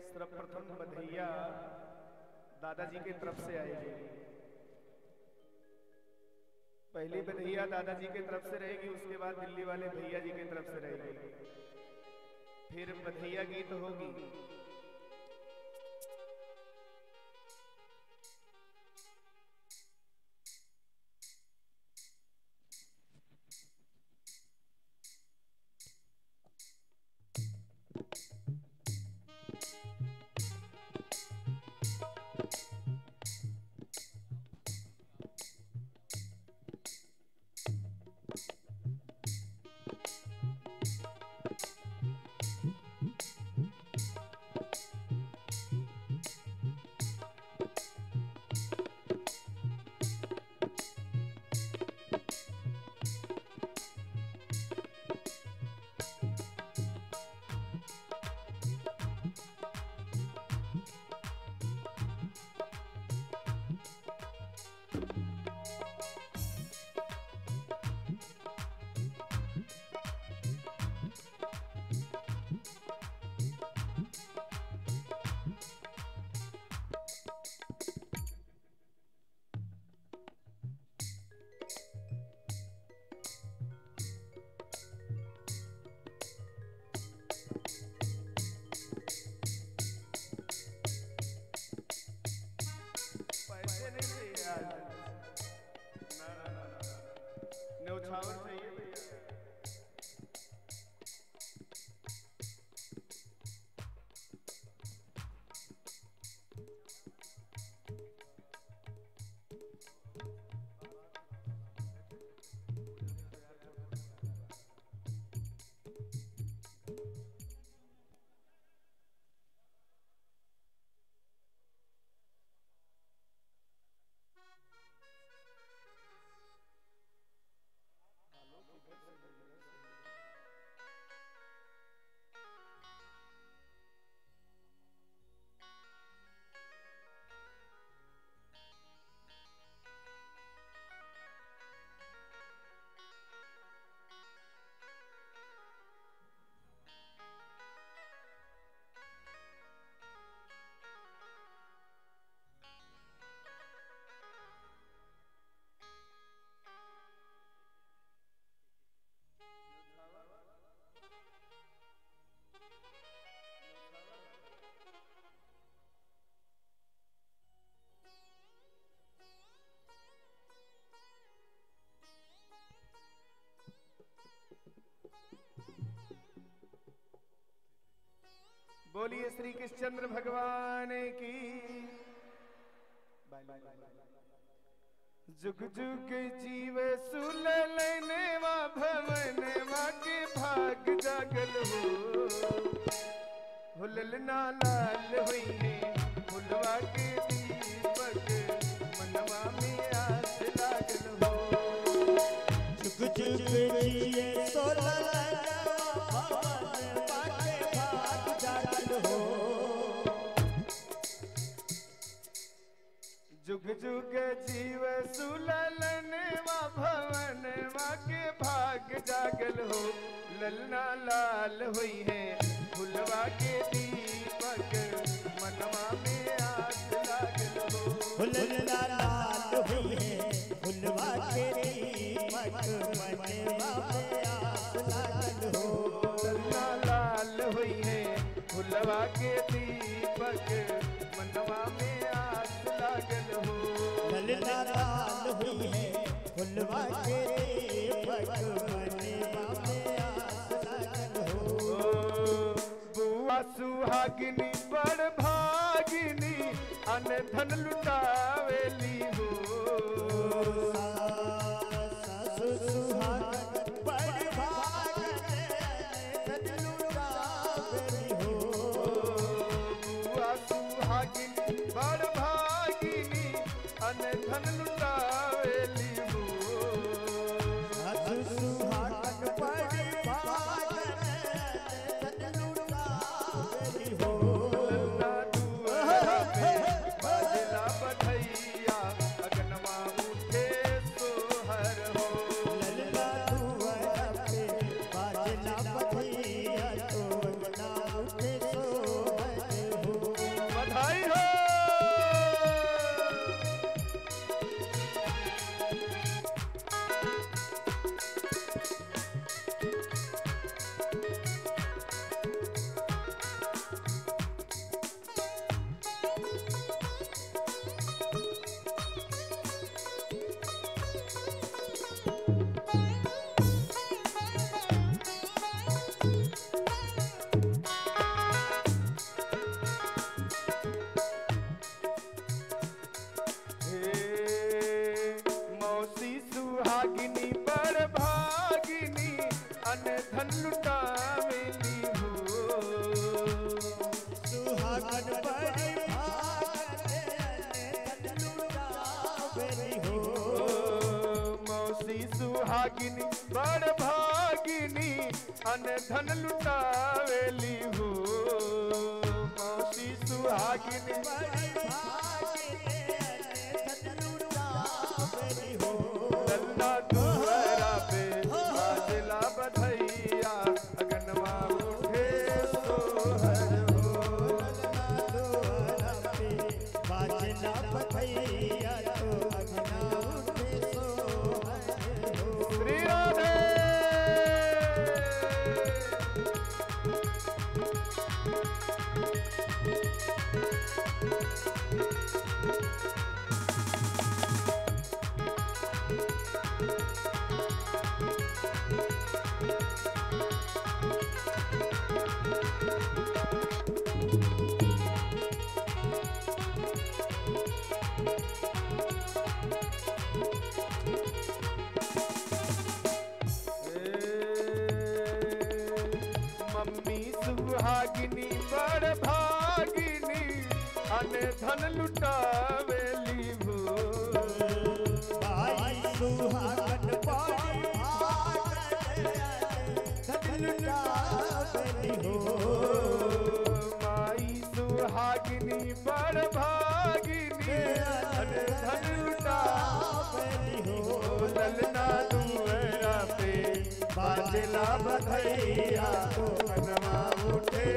A: सर्वप्रथम बधैया दादाजी की तरफ से आएगी। पहली बधैया दादाजी की तरफ से रहेगी, उसके बाद दिल्ली वाले भैया जी की तरफ से रहेगी, फिर बधैया गीत होगी। बोलिए श्री कृष्णचंद्र भगवान की। जुग जुग जीव सुललनवा भवनवा के भाग जागल हो ललना लाल हुई है फुलवा के दीपक मनवा में आस लागल हो।
C: जुग जुग जिए सोललनवा भवनवा के भाग जागल हो।
A: जुग जुग जीव सुललनवा भवनवा के भाग जागल हो ललना लाल हुई है फुलवा के दीपक मनवा में आस लागल हो।
C: ललना लाल हुई है फुलवा के दीपक मनवा में आस लागल हो।
A: ललना लाल हुई है फुलवा के दीपक मनवा में आस लागल हो।
C: ललना लाल हुई है फुलवा के दीपक मनवा में आस लागल हो।
A: बुआ सुहागिनी बड़ भागिनी अन धन लुटावेली हो।
C: सासु सुहागन बड़ भागिनी धन लुटावेली हो।
A: बुआ सुहागिनी बड़ भागिनी अन धन लुटावेली हो।
C: सासु सुहागन बड़ भागिनी धन लुटावेली हो।
A: ललना दुआरा पे बाजला बधैया अगनवा उठे सोहर हो।
C: ललना दुआरा पे बाजला बधैया तो अंगना उठे सोहर हो।
A: बधाई हो। मौसी सुहागिनी बड़ भागिनी अन धन लुटावेली हो।
C: सुहागन बड़ी भागन धन लुटावेली हो।
A: मौसी सुहागिनी बड़ भागिनी अन धन लुटावेली हो। मौसी सुहागिनी
C: बड़ी भागिनी धन लुटावेली हो।
A: ललना दुआरा पे बाजला बधैया अगनवा उठे सोहर हो।
C: ललना दुआरा पे बाजला बधैया तो अंगना उठे सोहर हो।
A: श्री राधे। मम्मी सुहागिनी बड़ भागिनी अन धन लुटावेली हो।
C: भाई सुहागन बड़ी भागन धन लुटावेली हो।
A: माई सुहागिनी बड़ भागिनी अन धन लुटावेली हो। ललना दुआरा पे बाजला बधैया तो मनवा उठे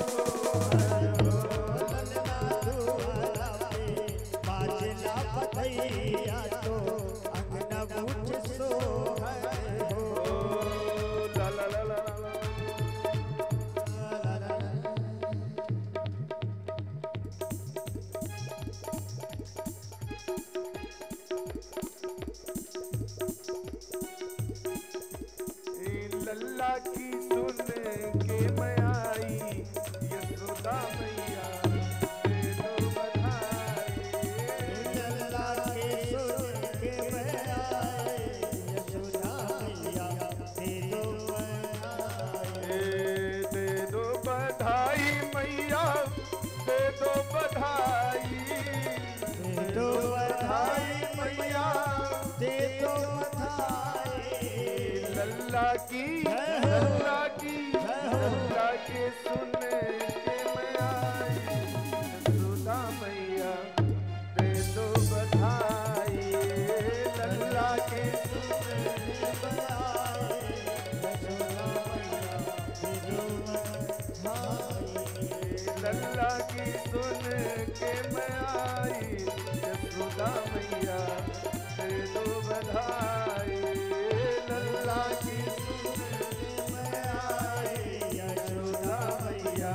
A: सोहर हो।
C: ललना दुआरा पे बाजला बधैया तो अंगना उठे सोहर हो।
A: ला ला ला ला ला। लल्ला की सुन के दे दो बधाई,
C: दे दो बधाई मैया, दे दो बधाई।
A: लल्ला की लल्ला की लल्ला के सुन के मैं आई, यशोदा मैया दे दो बधाई। लल्ला के सुन के मैं आई, लल्ला की सुन के मैं आई, यशोदा मैया दे दो बधाई। लल्ला की सुन के मैं आई, यशोदा मैया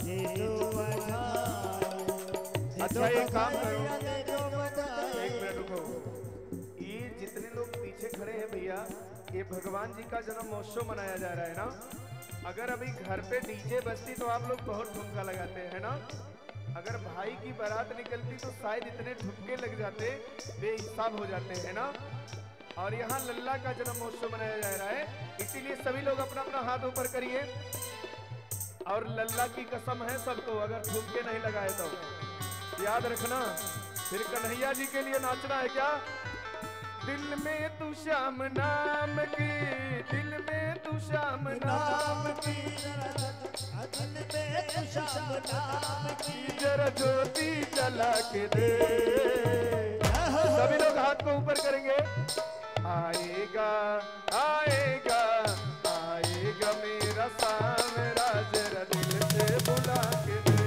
C: दे दो बधाई।
A: अच्छा एक काम करो, एक मिनट रुको। ये जितने लोग पीछे खड़े हैं भैया, ये भगवान जी का जन्म महोत्सव मनाया जा रहा है ना। अगर अभी घर पे डीजे बजती तो आप लोग बहुत ठुमका लगाते हैं ना। अगर भाई की बारात निकलती तो शायद इतने ठुमके लग जाते, बेहिसाब हो जाते हैं ना। और यहाँ लल्ला का जन्म महोत्सव मनाया जा रहा है, इसीलिए सभी लोग अपना अपना हाथ ऊपर करिए। और लल्ला की कसम है सबको, अगर ठुमके नहीं लगाए तो याद रखना फिर कन्हैया जी के लिए नाचना है क्या। दिल में तू श्याम नाम की, दिल में तू श्याम नाम की,
C: दिल में तू श्याम नाम की,
A: जरा ज्योति जला के दे। सभी लोग हाथ को ऊपर करेंगे। आएगा आएगा आएगा मेरा सावरा, जरा दिल से बुला के दे।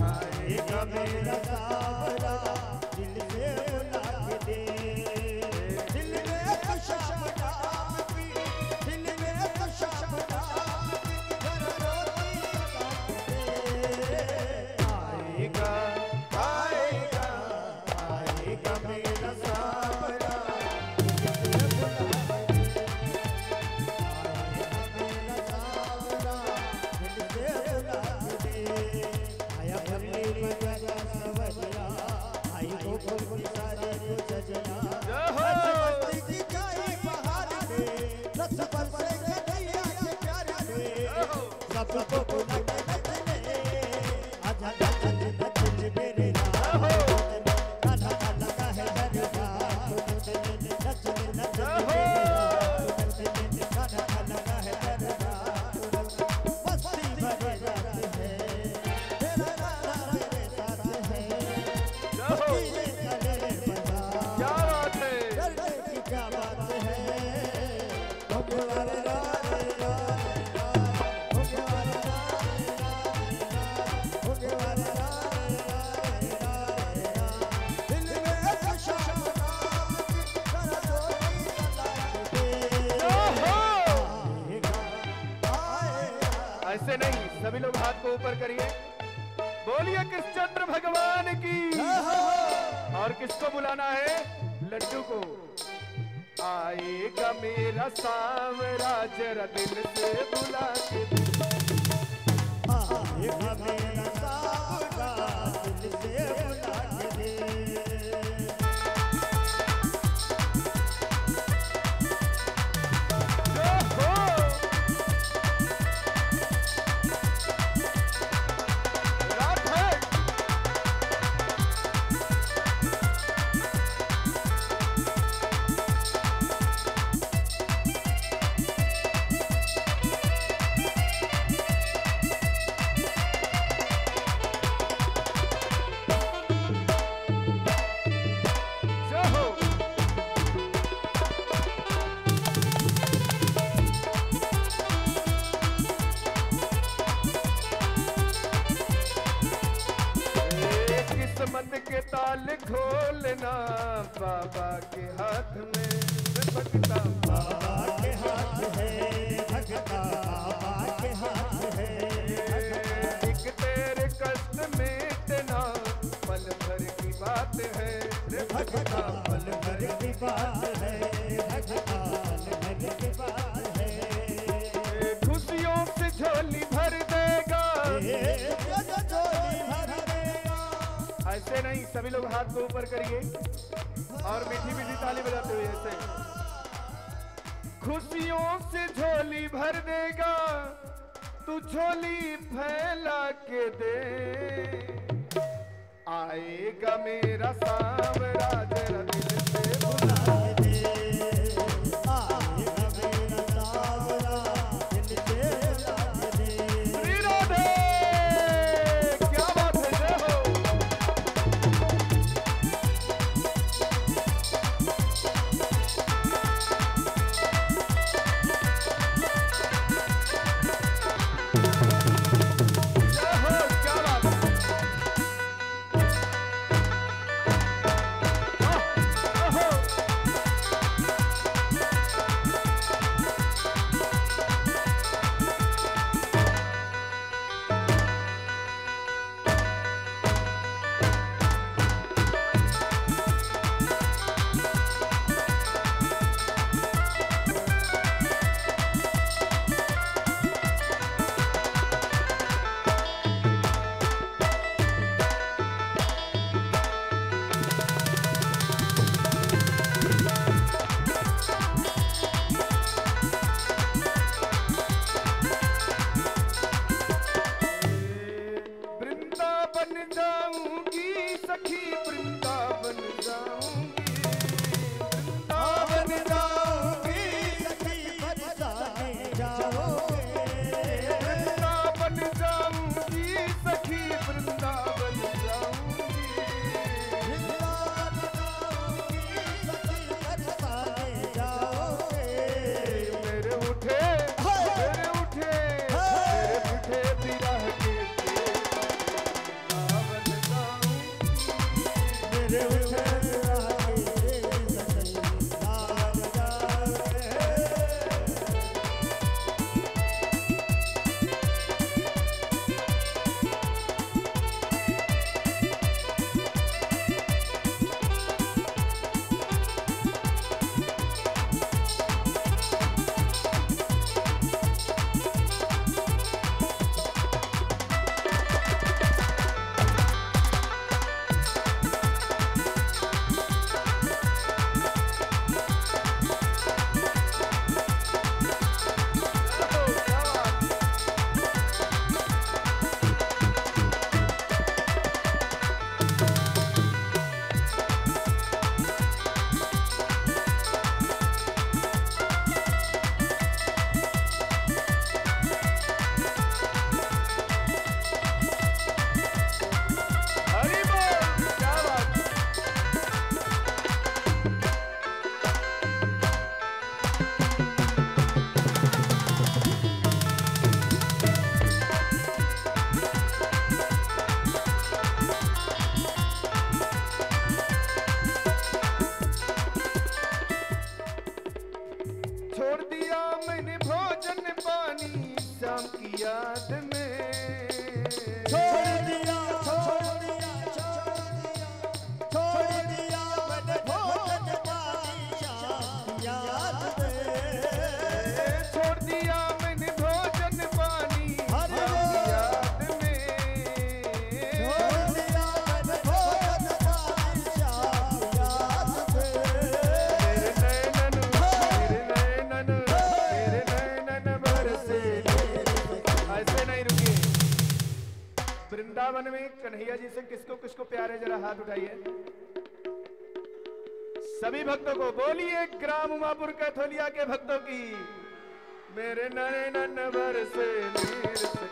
C: आएगा मेरा सावरा, दिल से बुला के दे। दिल में तो श्याम नाम की, दिल में तो श्याम नाम की, जरा रोटी जला के दे।
A: आएगा आएगा
C: आएगा मेरा सावरा, सबको बुला के नचने, आजा नचने नचने मेरे राम, गाना लगा है दरबार, नचने नचने नचने मेरे राम, गाना लगा है दरबार। मस्ती भरे रात है, तेरा गाना मेरे साथ है, मस्ती चले बजा,
A: क्या बात है।
C: चलने की क्या बात है। भगवान
A: ऐसे नहीं, सभी लोग हाथ को ऊपर करिए। बोलिए कृष्णचंद्र भगवान की। और किसको बुलाना है? लड्डू को। आएगा मेरा सावरा, जरा दिल से बुला के दे।
C: आएगा मेरा सावरा, दिल से बुला के दे।
A: किस्मत के ताल खोलना बाबा के हाथ में, भगता
C: बाबा के हाथ है, भगता बाबा के हाथ है।
A: एक तेरे कष्ट मिटना पल भर की बात है, रे
C: भगता पल भर की बात है, भगता पल भर की बात है।
A: खुशियों से झोली भर देगा। ऐसे नहीं, सभी लोग हाथ को ऊपर करिए और मीठी मीठी ताली बजाते हुए ऐसे। खुशियों से झोली भर देगा, तू झोली फैला के दे, आएगा मेरा सांवरा जरा दिल से बुला
B: दे, आएगा मेरा सांवरा दिल से बुला दे।
A: श्री राधे, क्या बात है, जय हो। छोड़ दिया मैंने भोजन पानी शाम की याद में,
B: छोड़ दिया मैंने भोजन पानी शाम की याद में,
A: छोड़ दिया मैंने भोजन पानी शाम की याद में,
B: छोड़ दिया मैंने भोजन पानी शाम की याद में।
A: मेरे नैनन बरसे, ऐसे नहीं रुकिए। वृंदावन में कन्हैया जी से किसको किसको प्यार है, जरा हाथ उठाइए सभी भक्तों को। बोलिए ग्राम उमापुर कैथोलिया के भक्तों की। मेरे नैनन बरसे नीर से,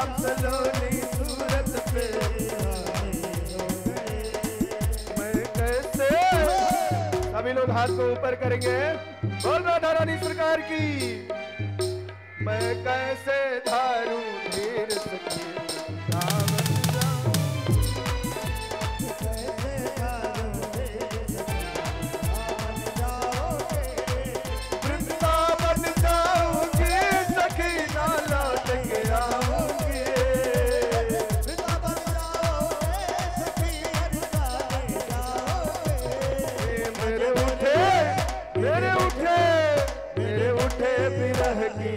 A: श्याम सलोनी सूरत पे मैं कैसे। सभी लोग हाथ को ऊपर करेंगे, बोल राधा रानी सरकार की। मैं कैसे धारूं धीर सखी वृंदावन जाऊंगी सखी ना लौट के आऊंगी। मेरे उठे मेरे उठे मेरे उठे बिरह की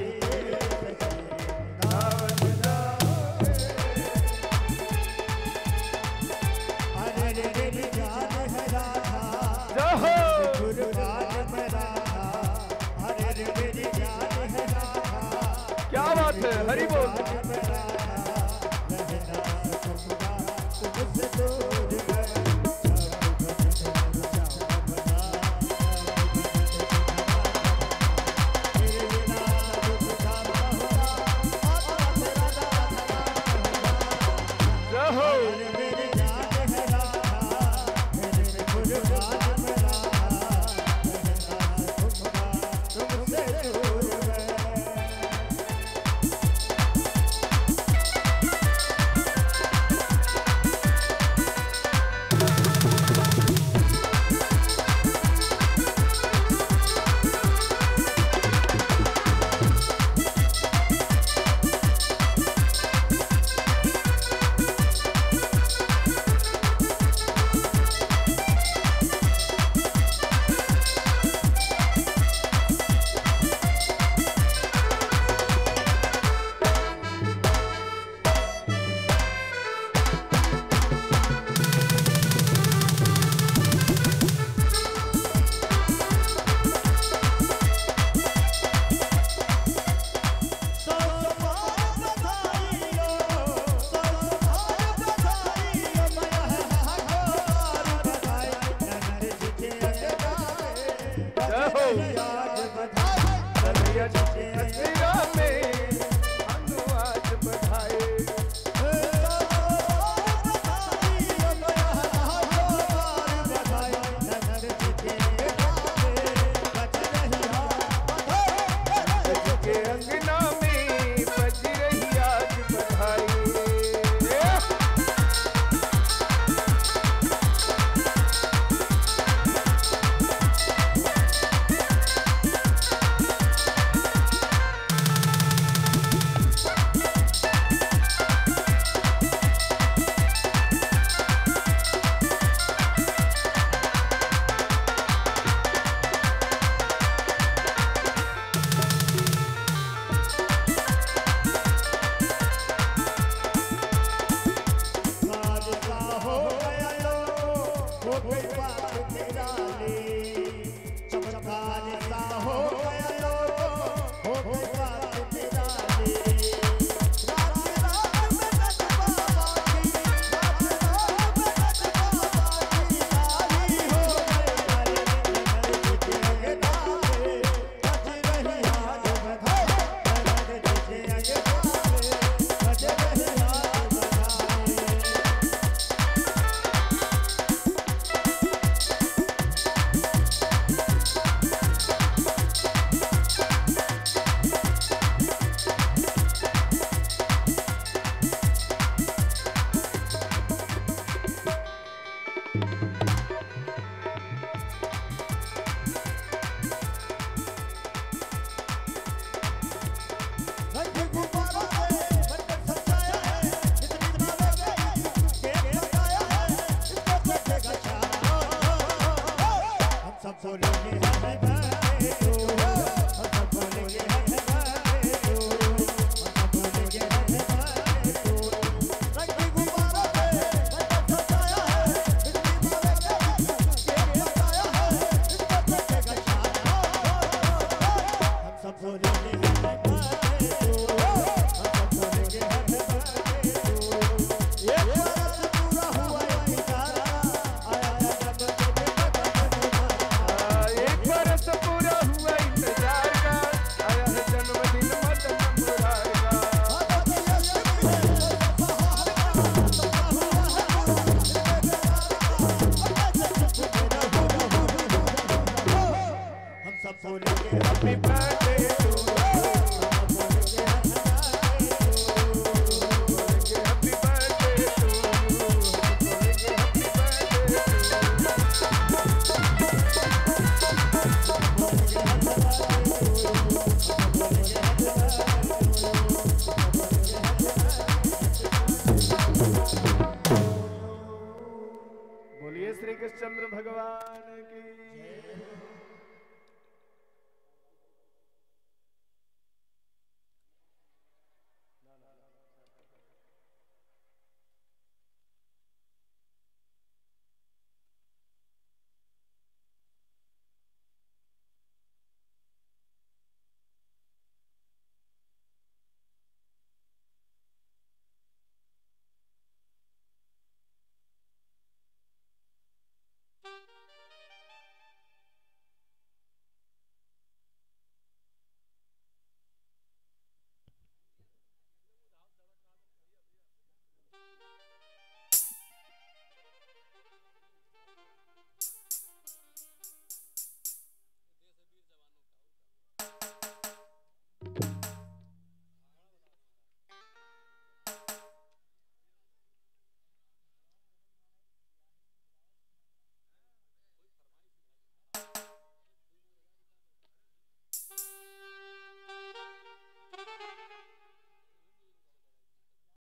A: चंद्र भगवान की।